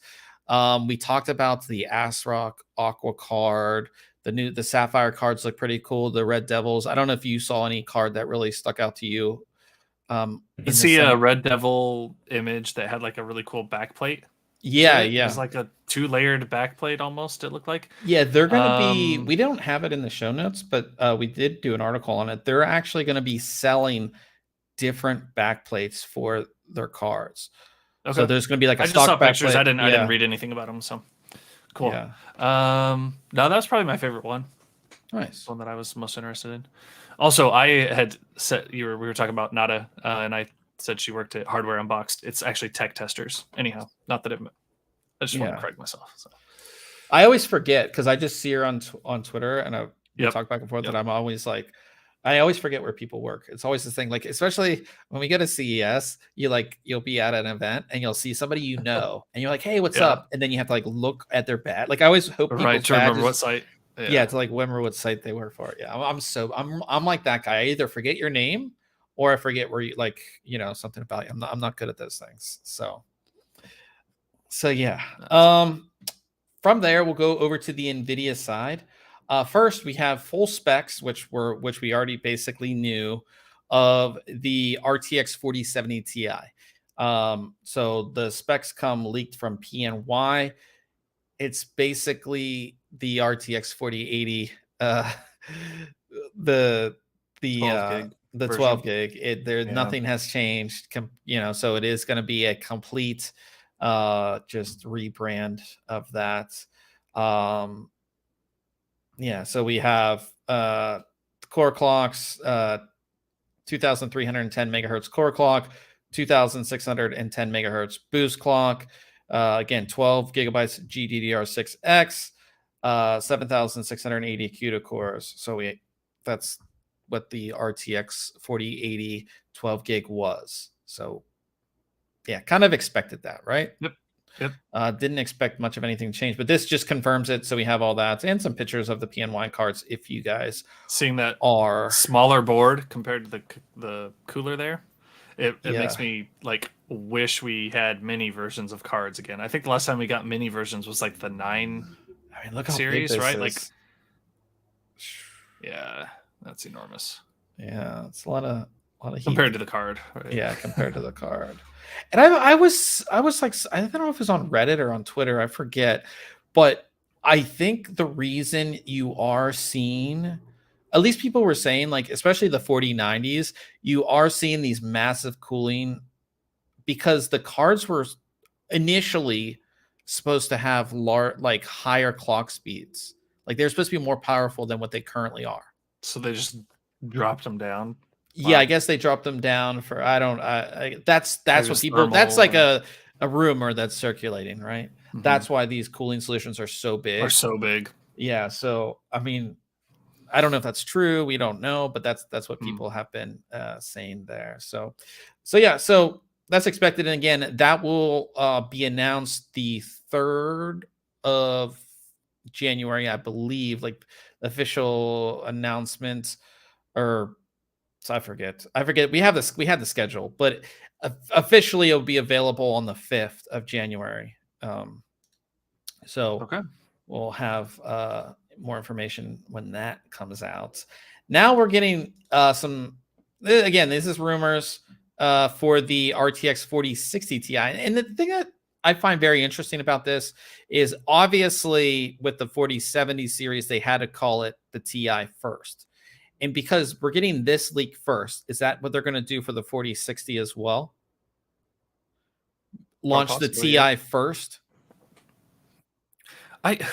We talked about the ASRock Aqua card. The Sapphire cards look pretty cool. The Red Devils. I don't know if you saw any card that really stuck out to you. You see a Red Devil image that had like a really cool backplate. Yeah. It was like a 2-layered backplate almost, it looked like. Yeah, they're going to be, we don't have it in the show notes, but we did do an article on it. They're actually going to be selling different backplates for their cards. Okay. So there's going to be like a stock just saw pictures. backplate. I didn't read anything about them, so cool. Yeah. No, that's probably my favorite one. Nice. One that I was most interested in. Also, I had said we were talking about Nada, and I said she worked at Hardware Unboxed. It's actually Tech Testers. Anyhow, not that I just want to correct myself. So. I always forget because I just see her on Twitter and we talk back and forth, and I'm always like, I always forget where people work. It's always this thing, like, especially when we go to CES, you'll be at an event and you'll see somebody and you're like, hey, what's up? And then you have to like look at their badge. Like I always hope people remember what site. Yeah, to like remember what site they work for. Yeah, I'm like that guy. I either forget your name or I forget where you something about you. I'm not good at those things. So yeah. From there we'll go over to the NVIDIA side. First, we have full specs, which we already basically knew, of the RTX 4070 Ti. So the specs come leaked from PNY. It's basically the RTX 4080, the 12 gig. Nothing has changed. So it is going to be a complete just rebrand of that. So we have core clocks, 2310 megahertz core clock, 2610 megahertz boost clock. Again, 12 gigabytes GDDR6X, 7680 CUDA cores. So that's what the RTX 4080 12 gig was. So yeah, kind of expected that, right? Yep. Didn't expect much of anything to change, but this just confirms it. So we have all that and some pictures of the PNY cards. If you guys seeing that are smaller board compared to the cooler there, it makes me like wish we had mini versions of cards again. I think the last time we got mini versions was like the 9 look series, how big right? Is. Like, yeah, that's enormous. Yeah, it's a lot of heat compared to the card. Right? Yeah, compared to the card. And I was like, I don't know if it was on Reddit or on Twitter, I forget, but I think the reason you are seeing, at least people were saying, like, especially the 4090s, you are seeing these massive cooling because the cards were initially supposed to have higher clock speeds. Like they're supposed to be more powerful than what they currently are. So they just dropped them down. Yeah, I guess they dropped them down for that's what people, that's like a rumor that's circulating, right? Mm-hmm. That's why these cooling solutions are so big. Yeah, so I mean, I don't know if that's true. We don't know, but that's what people have been saying there. So yeah, so that's expected. And again, that will be announced the 3rd of January, I believe, like official announcement, or So I forget. We have this. We had the schedule, but officially it'll be available on the 5th of January. So Okay. we'll have more information when that comes out. Now we're getting some. Again, this is rumors for the RTX 4060 Ti, and the thing that I find very interesting about this is obviously with the 4070 series they had to call it the Ti first. And because we're getting this leak first, is that what they're going to do for the 4060 as well? Launch the TI first?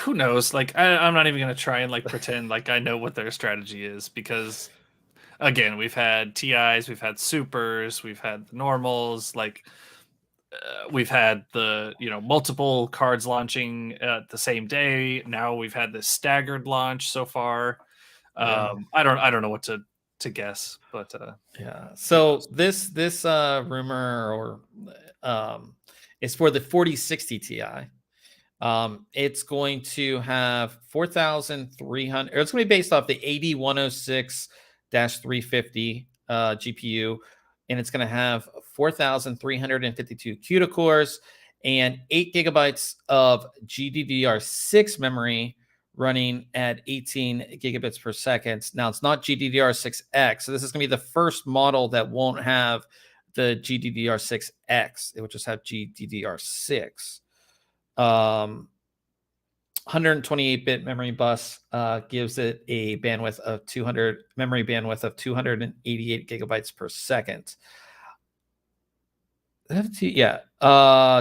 Who knows? Like I'm not even gonna try and like pretend like I know what their strategy is, because again, we've had TIs, we've had supers, we've had the normals, like we've had the multiple cards launching at the same day. Now we've had this staggered launch so far. Yeah. I don't know what to guess, but yeah. So this rumor or is for the 4060 Ti. It's going to have 4,300. It's going to be based off the 8106-350 GPU, and it's going to have 4,352 CUDA cores and 8 gigabytes of GDDR6 memory running at 18 gigabits per second. Now, it's not GDDR6X, so this is going to be the first model that won't have the GDDR6X. It will just have GDDR6. 128-bit memory bus gives it a bandwidth of 288 gigabytes per second.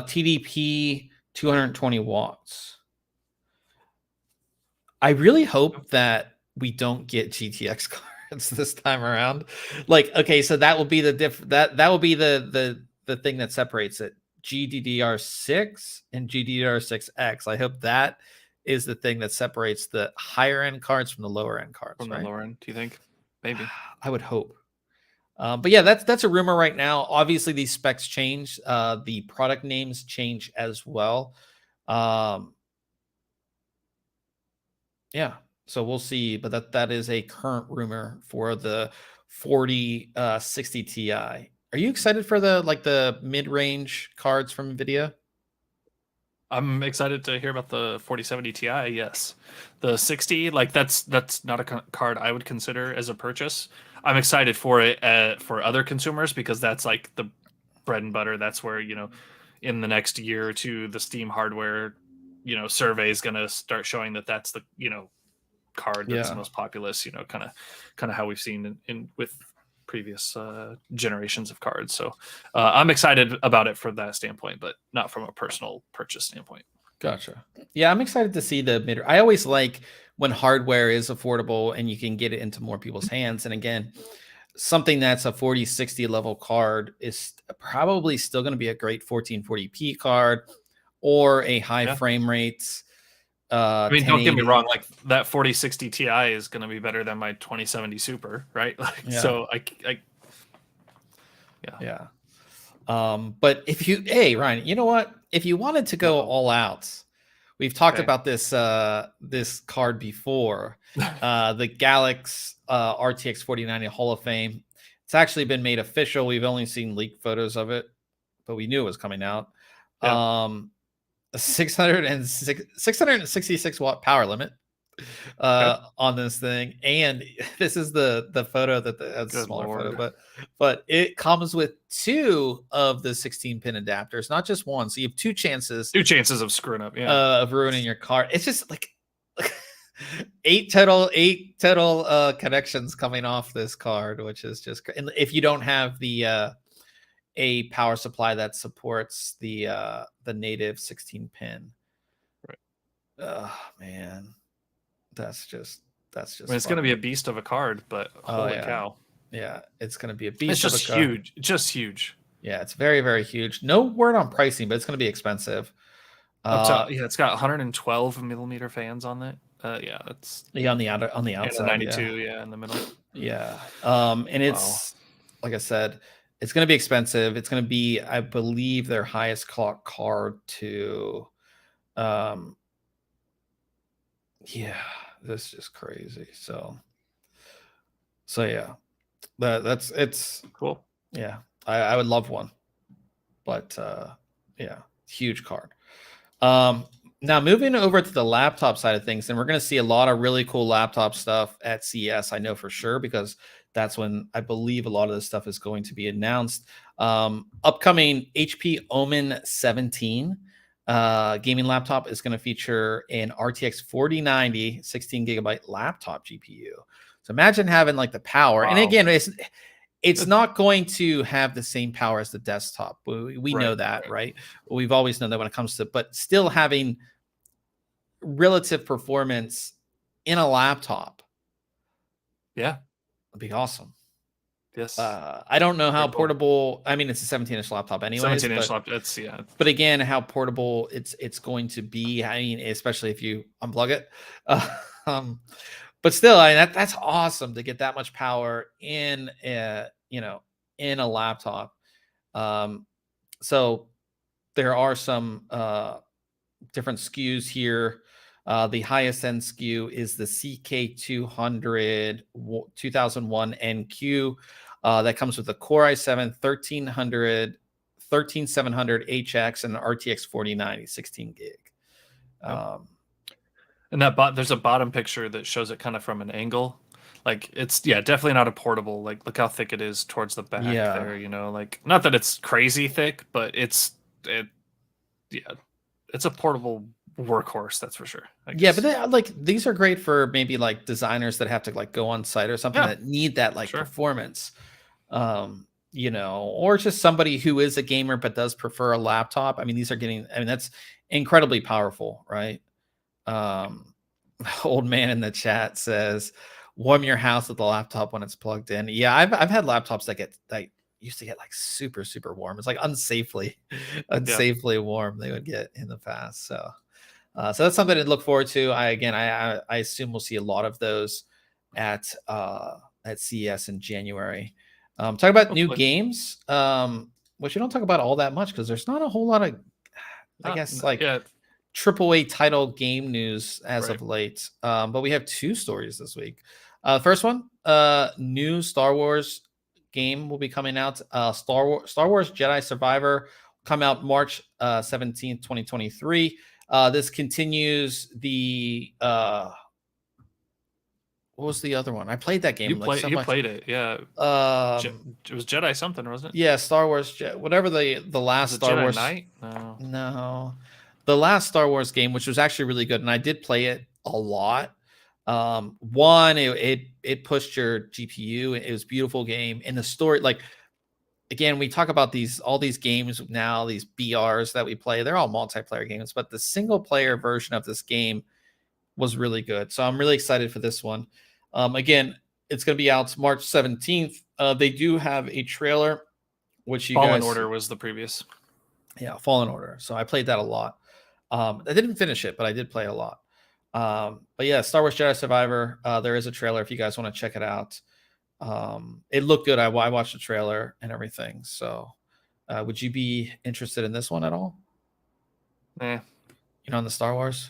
TDP 220 watts. I really hope that we don't get GTX cards this time around. Like, okay, so that will be that will be the thing that separates it. GDDR6 and GDDR6X. I hope that is the thing that separates the higher end cards from the lower end cards. From the lower end, do you think? Maybe. I would hope. But yeah, that's a rumor right now. Obviously, these specs change. The product names change as well. Yeah, so we'll see. But that is a current rumor for the 4060 Ti. Are you excited for the mid-range cards from NVIDIA? I'm excited to hear about the 4070 Ti. Yes, the 60, like that's not a card I would consider as a purchase. I'm excited for it for other consumers, because that's like the bread and butter. That's where in the next year or two, the Steam hardware survey is going to start showing that that's the card that's the most populous. Kind of how we've seen in with previous generations of cards. So I'm excited about it from that standpoint, but not from a personal purchase standpoint. Gotcha. Yeah, I'm excited to see the mid. I always like when hardware is affordable and you can get it into more people's hands. And again, something that's a 4060 level card is probably still going to be a great 1440p card or a high frame rates. I mean, don't get me wrong, like that 4060 Ti is going to be better than my 2070 Super, right? Like, so yeah. But hey, Ryan, you know what? If you wanted to go all out, we've talked about this this card before, the GALAX RTX 4090 Hall of Fame. It's actually been made official. We've only seen leaked photos of it, but we knew it was coming out. A 666 watt power limit on this thing, and this is the photo that's a smaller photo, but it comes with 2 of the 16-pin adapters, not just one. So you have 2 chances of screwing up, of ruining your card. It's just like 8 total connections coming off this card, which is just great. And if you don't have the a power supply that supports the native 16-pin, right? Oh man, that's just I mean, it's going to be a beast of a card, but holy cow. Yeah, it's going to be a beast. It's just huge. Just huge. Yeah, it's very, very huge. No word on pricing, but it's going to be expensive. It's got 112 millimeter fans on it. Yeah, that's on the outside. 92, in the middle. Yeah. And it's like I said, it's going to be expensive. It's going to be, I believe, their highest clock card to yeah, this is just crazy. So yeah. It's Cool. yeah. I would love one, but yeah, huge card. Now moving over to the laptop side of things, and we're going to see a lot of really cool laptop stuff at CES. I know for sure because that's when I believe a lot of this stuff is going to be announced. Upcoming HP Omen 17 gaming laptop is going to feature an RTX 4090 16 gigabyte laptop GPU. So imagine having like the power, and again, it's not going to have the same power as the desktop. We know that, right? We've always known that when it comes to, but still having relative performance in a laptop. Yeah. Would be awesome. Yes. I don't know how portable. I mean, it's a 17-inch laptop anyways. 17-inch laptop. It's yeah. But again, how portable it's going to be. I mean, especially if you unplug it. But still, that's awesome to get that much power in in a laptop. So there are some different SKUs here. The highest end SKU is the CK200 2001 NQ. That comes with a Core i7 13700HX and an RTX 4090 16 gig. And there's a bottom picture that shows it kind of from an angle. Like it's definitely not a portable. Like look how thick it is towards the back there, like not that it's crazy thick, but it's a portable workhorse, that's for sure. Yeah, but these are great for maybe like designers that have to like go on site or something that need that like performance. Or just somebody who is a gamer but does prefer a laptop. I mean, that's incredibly powerful, right? Old man in the chat says, warm your house with the laptop when it's plugged in. Yeah, I've had laptops that used to get like super, super warm. It's like unsafely warm they would get in the past. So that's something to look forward to. I assume we'll see a lot of those at CES in January. Talk about new games, which you don't talk about all that much because there's not a whole lot of, AAA title game news as of late. But we have two stories this week. First one, new Star Wars game will be coming out. Star Wars Jedi Survivor will come out March 17th, 2023. This continues the what was the other one? I played that game. You played it, yeah. It was Jedi something, wasn't it? Yeah, Star Wars, whatever the last Star Jedi Wars. Knight? No, the last Star Wars game, which was actually really good, and I did play it a lot. One, it pushed your GPU. It was a beautiful game, and the story, like, again, we talk about all these games now, these BRs that we play. They're all multiplayer games, but the single player version of this game was really good. So I'm really excited for this one. Again, it's going to be out March 17th. They do have a trailer, which Fallen Order was the previous. Yeah, Fallen Order. So I played that a lot. I didn't finish it, but I did play a lot. But yeah, Star Wars Jedi Survivor. There is a trailer if you guys want to check it out. It looked good. I watched the trailer and everything. So would you be interested in this one at all? In the Star Wars?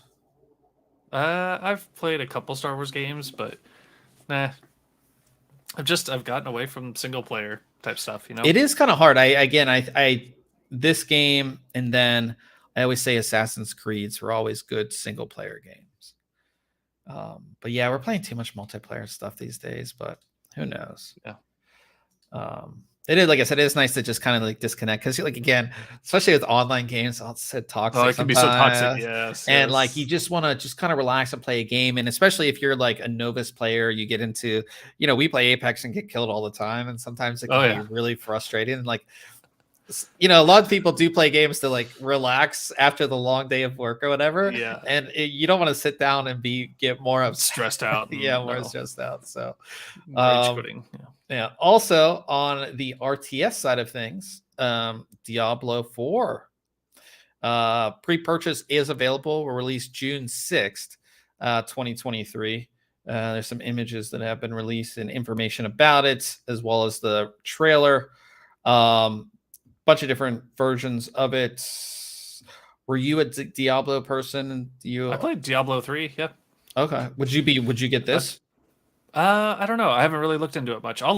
I've played a couple Star Wars games, but I've gotten away from single player type stuff, It is kind of hard. I this game, and then I always say Assassin's Creeds were always good single player games. But yeah, we're playing too much multiplayer stuff these days, but who knows? Yeah. It is, like I said, it is nice to just kind of like disconnect because, like, again, especially with online games, it's toxic. It can be so toxic, yes. And like you just want to just kind of relax and play a game, and especially if you're like a novice player, you get into, we play Apex and get killed all the time, and sometimes it can be really frustrating. And like, a lot of people do play games to like relax after the long day of work or whatever. Yeah, and you don't want to sit down and get more stressed out. More stressed out. So, rage quitting. Yeah. Also, on the RTS side of things, Diablo IV pre-purchase is available. Will release June 6th, 2023. There's some images that have been released and information about it, as well as the trailer. Bunch of different versions of it. Were you a Diablo person? I played Diablo 3. Yep. Okay. Would you get this? I don't know. I haven't really looked into it much. I'll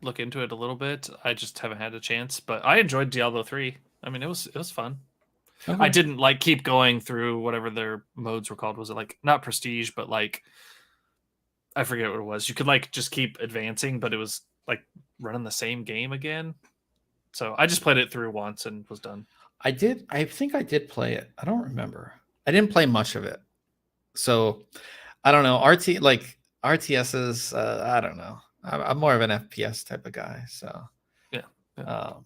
look into it a little bit. I just haven't had a chance. But I enjoyed Diablo 3. I mean, it was fun. I Okay. didn't like keep going through whatever their modes were called. Was it like not prestige, but like I forget what it was. You could like just keep advancing, but it was like running the same game again. So I just played it through once and was done. I did. I think I did play it. I don't remember. I didn't play much of it, so I don't know. RTSs. I don't know. I'm more of an FPS type of guy. So, Yeah. Yeah. um,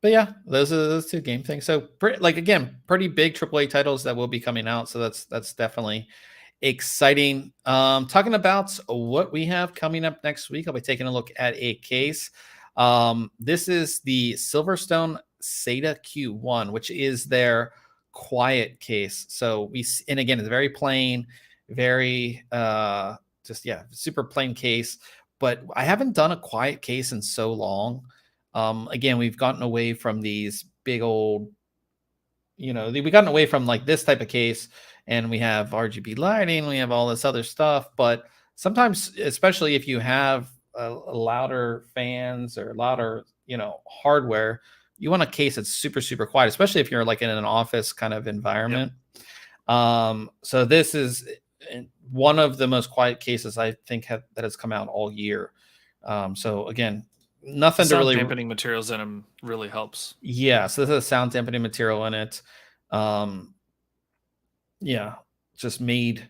but yeah, those are those two game things. So, like again, pretty big AAA titles that will be coming out. So that's definitely exciting. Talking about what we have coming up next week, I'll be taking a look at a case. This is the Silverstone SATA Q1, which is their quiet case. So and again, it's very plain, very just yeah, super plain case. But I haven't done a quiet case in so long. Again, we've gotten away from these big old, we've gotten away from like this type of case, and we have RGB lighting, we have all this other stuff. But sometimes, especially if you have louder fans or louder, hardware, you want a case that's super, super quiet, especially if you're like in an office kind of Yep. environment. So this is one of the most quiet cases I think that has come out all year. So again, The nothing to sound really dampening materials in them really helps. yeah, so this is a sound dampening material in it. Um, yeah, just made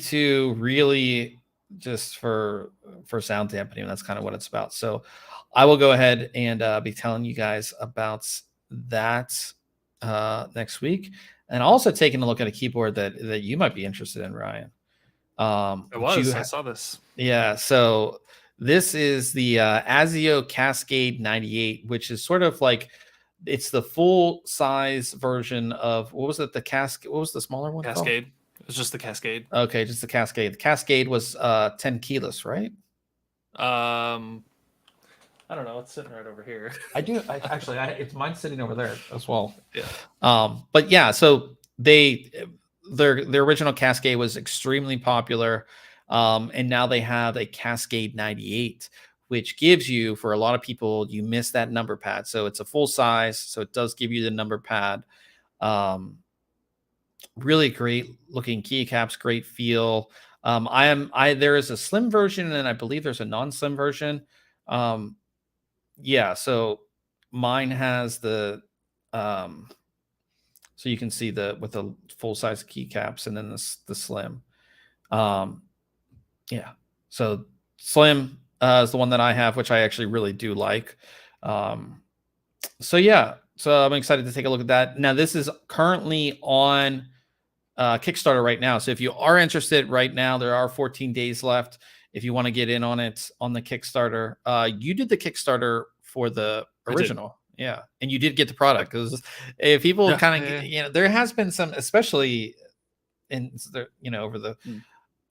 to really just for sound dampening. That's kind of what it's about. So I will go ahead and be telling you guys about that next week, and also taking a look at a keyboard that you might be interested in, Ryan. It Which you was. I saw this. yeah, so this is the ASIO Cascade 98, which is sort of like it's the full size version of what was it? The Cascade. What was the smaller one called? Cascade. It was just the Cascade. Okay, just the Cascade. The Cascade was 10 keyless, right? Um, I don't know. It's sitting right over here. I do. It's mine sitting over there as well. Yeah. But yeah, so their original Cascade was extremely popular, and now they have a Cascade 98, which gives you, for a lot of people, you miss that number pad. So it's a full size, so it does give you the number pad. Really great looking keycaps, great feel. There is a slim version, and I believe there's a non-slim version. Yeah, so mine has the so you can see with the full size keycaps, and then the slim. Yeah, so slim is the one that I have, which I actually really do like. So yeah, so I'm excited to take a look at that. Now this is currently on Kickstarter right now. So if you are interested right now, there are 14 days left. If you want to get in on it on the Kickstarter, you did the Kickstarter for the original. Yeah. And you did get the product, because if people Yeah, kind of, yeah. there has been some, especially in the, over the,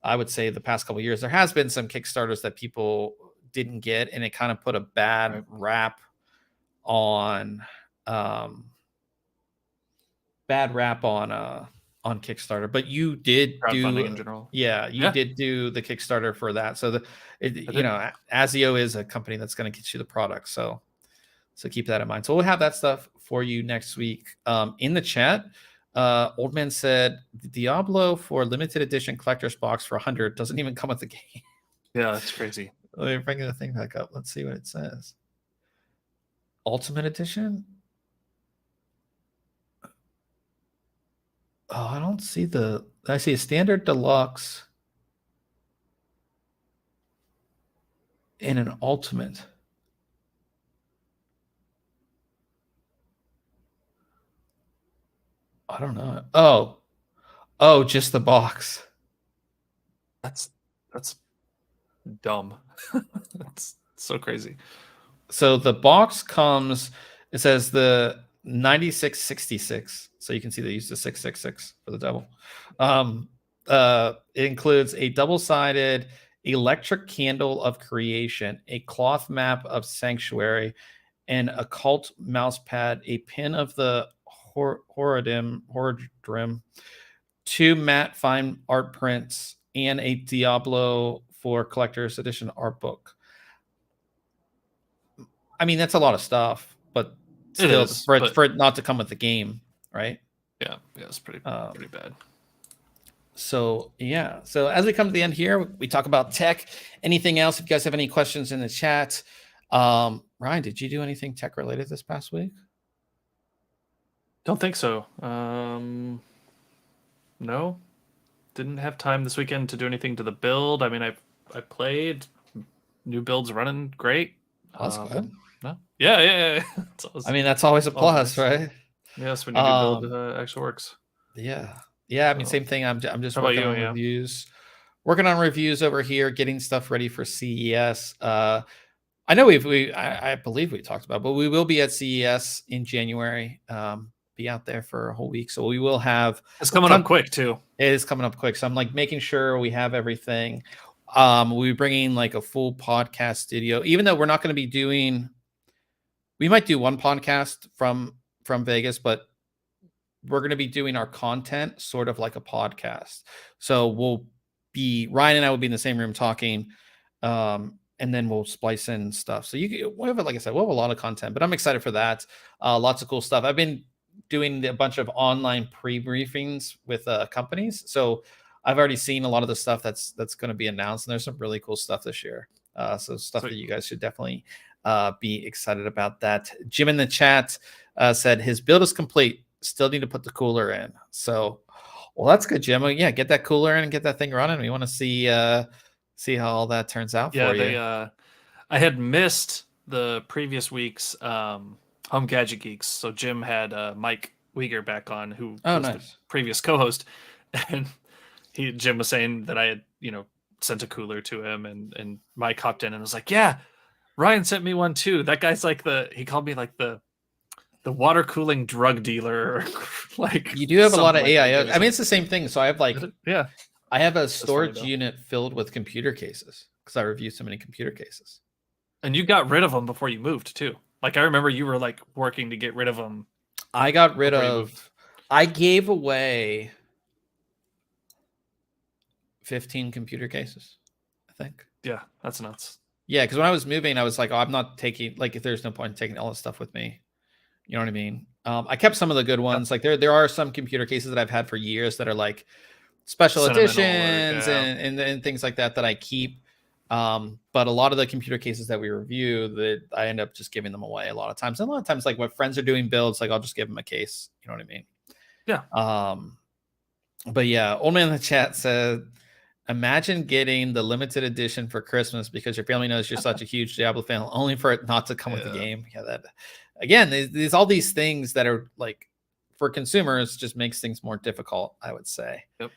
I would say the past couple of years, there has been some Kickstarters that people didn't get, and it kind of put a bad rap on, on Kickstarter. But you did Crowdfunding do, in general. yeah, you Yeah. did do the Kickstarter for that. So ASIO is a company that's going to get you the product. So keep that in mind. So we'll have that stuff for you next week. In the chat, Old Man said the Diablo for limited edition collector's box for 100 doesn't even come with the game. Yeah, that's crazy. Let me bring the thing back up. Let's see what it says. Ultimate edition. Oh, I don't see I see a standard deluxe and an ultimate. I don't know. Oh, just the box. That's dumb. That's so crazy. So the box comes, it says the 9666. So you can see they used the 666 for the double. It includes a double-sided electric candle of creation, a cloth map of sanctuary, an occult mouse pad, a pin of the Horadrim, 2 matte fine art prints, and a Diablo for collector's edition art book. I mean, that's a lot of stuff, but still, for it not to come with the game, right? Yeah, it's pretty bad. So yeah, so as we come to the end here, we talk about tech. Anything else? If you guys have any questions in the chat, Ryan, did you do anything tech related this past week? Don't think so. No, didn't have time this weekend to do anything to the build. I mean, I played. New build's running great. That's good. No, yeah. I mean, that's always a plus, right? Yes, when you do build actually works. Yeah. I mean, same thing. I'm just working on reviews. Yeah. Working on reviews over here, getting stuff ready for CES. I know I believe we talked about, but we will be at CES in January. Be out there for a whole week, so we will have. It's coming up quick too. It is coming up quick, so I'm like making sure we have everything. We'll be bringing like a full podcast studio, even though we're not going to be doing. We might do one podcast from Vegas, but we're going to be doing our content sort of like a podcast. So Ryan and I will be in the same room talking, and then we'll splice in stuff. So like I said, we'll have a lot of content, but I'm excited for that. Lots of cool stuff. I've been doing a bunch of online pre-briefings with companies. So I've already seen a lot of the stuff that's going to be announced, and there's some really cool stuff this year. So stuff that you guys should definitely be excited about that. Jim in the chat said his build is complete. Still need to put the cooler in. So, well, that's good, Jim. Yeah, get that cooler in and get that thing running. We want to see how all that turns out for you. I had missed the previous week's Home Gadget Geeks. So Jim had Mike Uyghur back on, who was the previous co-host, and Jim was saying that I had sent a cooler to him, and Mike hopped in and was like, yeah, Ryan sent me one too. That guy's like he called me like the water cooling drug dealer. Like, you do have a lot of AIO. I mean, it's the same thing. So I have I have a storage unit filled with computer cases because I review so many computer cases. And you got rid of them before you moved too. Like, I remember you were like working to get rid of them. I gave away 15 computer cases, I think. Yeah, that's nuts. Yeah, because when I was moving, I was like, I'm not taking, like, if there's no point in taking all this stuff with me. You know what I mean? I kept some of the good ones. Like there are some computer cases that I've had for years that are like special editions and things like that I keep. But a lot of the computer cases that we review, that I end up just giving them away a lot of times. And a lot of times, like when friends are doing builds, like I'll just give them a case. You know what I mean? Yeah. But yeah, Old Man in the chat said, imagine getting the limited edition for Christmas because your family knows you're such a huge Diablo fan, only for it not to come with the game. Yeah, that again, there's all these things that are like for consumers just makes things more difficult, I would say. Yep.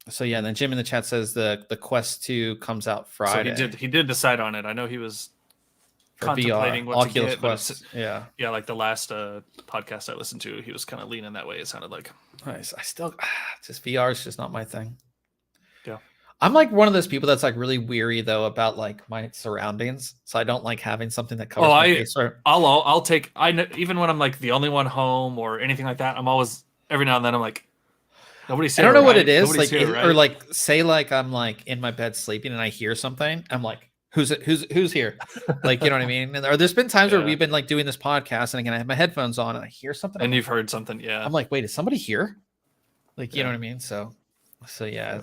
So yeah, and then Jim in the chat says the Quest 2 comes out Friday. So he did decide on it. I know he was contemplating what Oculus to get. Quest. Yeah, like the last podcast I listened to, he was kind of leaning that way. It sounded like. Nice. I still just VR is just not my thing. Yeah. I'm like one of those people that's like really weary though about like my surroundings, so I don't like having something that covers my face. I'll take. Even when I'm like the only one home or anything like that, I'm always every now and then I'm like, nobody's here. I don't know what it is, like here, right? Or like say like I'm like in my bed sleeping and I hear something, I'm like, who's here? Like, you know what I mean? Or there's been times where we've been like doing this podcast and again I have my headphones on and I hear something and you've heard something. Yeah, I'm like, wait, is somebody here? Like, you know what I mean? So yeah,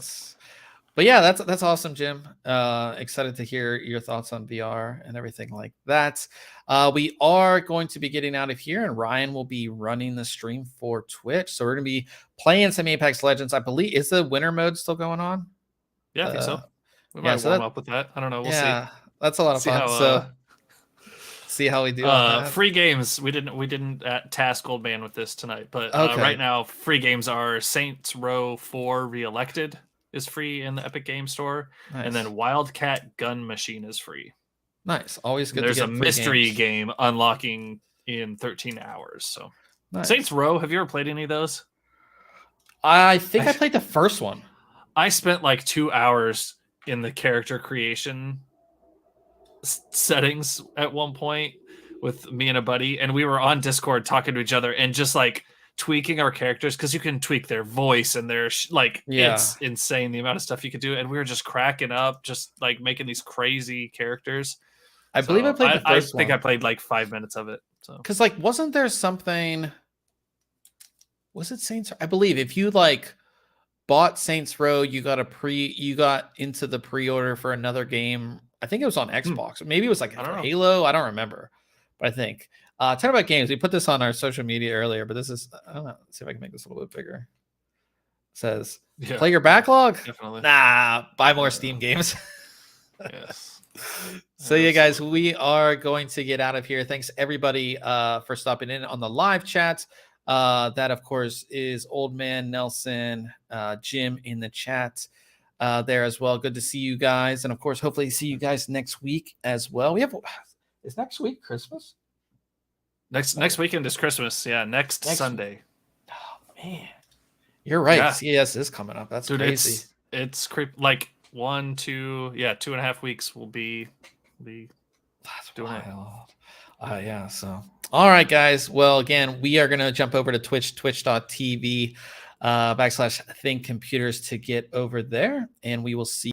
but yeah, that's awesome, Jim. Excited to hear your thoughts on VR and everything like that. We are going to be getting out of here, and Ryan will be running the stream for Twitch. So we're going to be playing some Apex Legends. I believe, is the winter mode still going on? Yeah, I think so. We might warm up with that. I don't know. We'll see. That's a lot of fun. See how we do. Free games. We didn't task Old Man with this tonight, but right now free games are Saints Row 4 Reelected is free in the Epic Game Store, and then Wildcat Gun Machine is free. Nice, always good. There's to get a mystery game unlocking in 13 hours. So, nice. Saints Row. Have you ever played any of those? I think I played the first one. I spent like 2 hours in the character creation settings at one point with me and a buddy, and we were on Discord talking to each other and just like tweaking our characters, because you can tweak their voice and their like Yeah. it's insane the amount of stuff you could do, and we were just cracking up, just like making these crazy characters. I believe I played the first I think one. I played like 5 minutes of it. So Because like, wasn't there something? Was it Saints? I believe if you like bought Saints Row, you got into the pre-order for another game. I think it was on Xbox. Maybe it was like for Halo. I don't remember, but I think. Talk about games. We put this on our social media earlier, but this is, I don't know. Let's see if I can make this a little bit bigger. It says, play your backlog. Definitely. Nah, buy more Steam games. Yes. So yeah, guys, we are going to get out of here. Thanks everybody for stopping in on the live chat. That of course is Old Man Nelson, Jim in the chat there as well. Good to see you guys, and of course, hopefully see you guys next week as well. Is next week Christmas? Next weekend is Christmas. Yeah, next Sunday. Oh man, you're right. Yeah. CES is coming up. That's crazy. It's like 2.5 weeks will be That's doing wild. Yeah. So, all right, guys. Well, again, we are going to jump over to twitch.tv /ThinkComputers to get over there, and we will see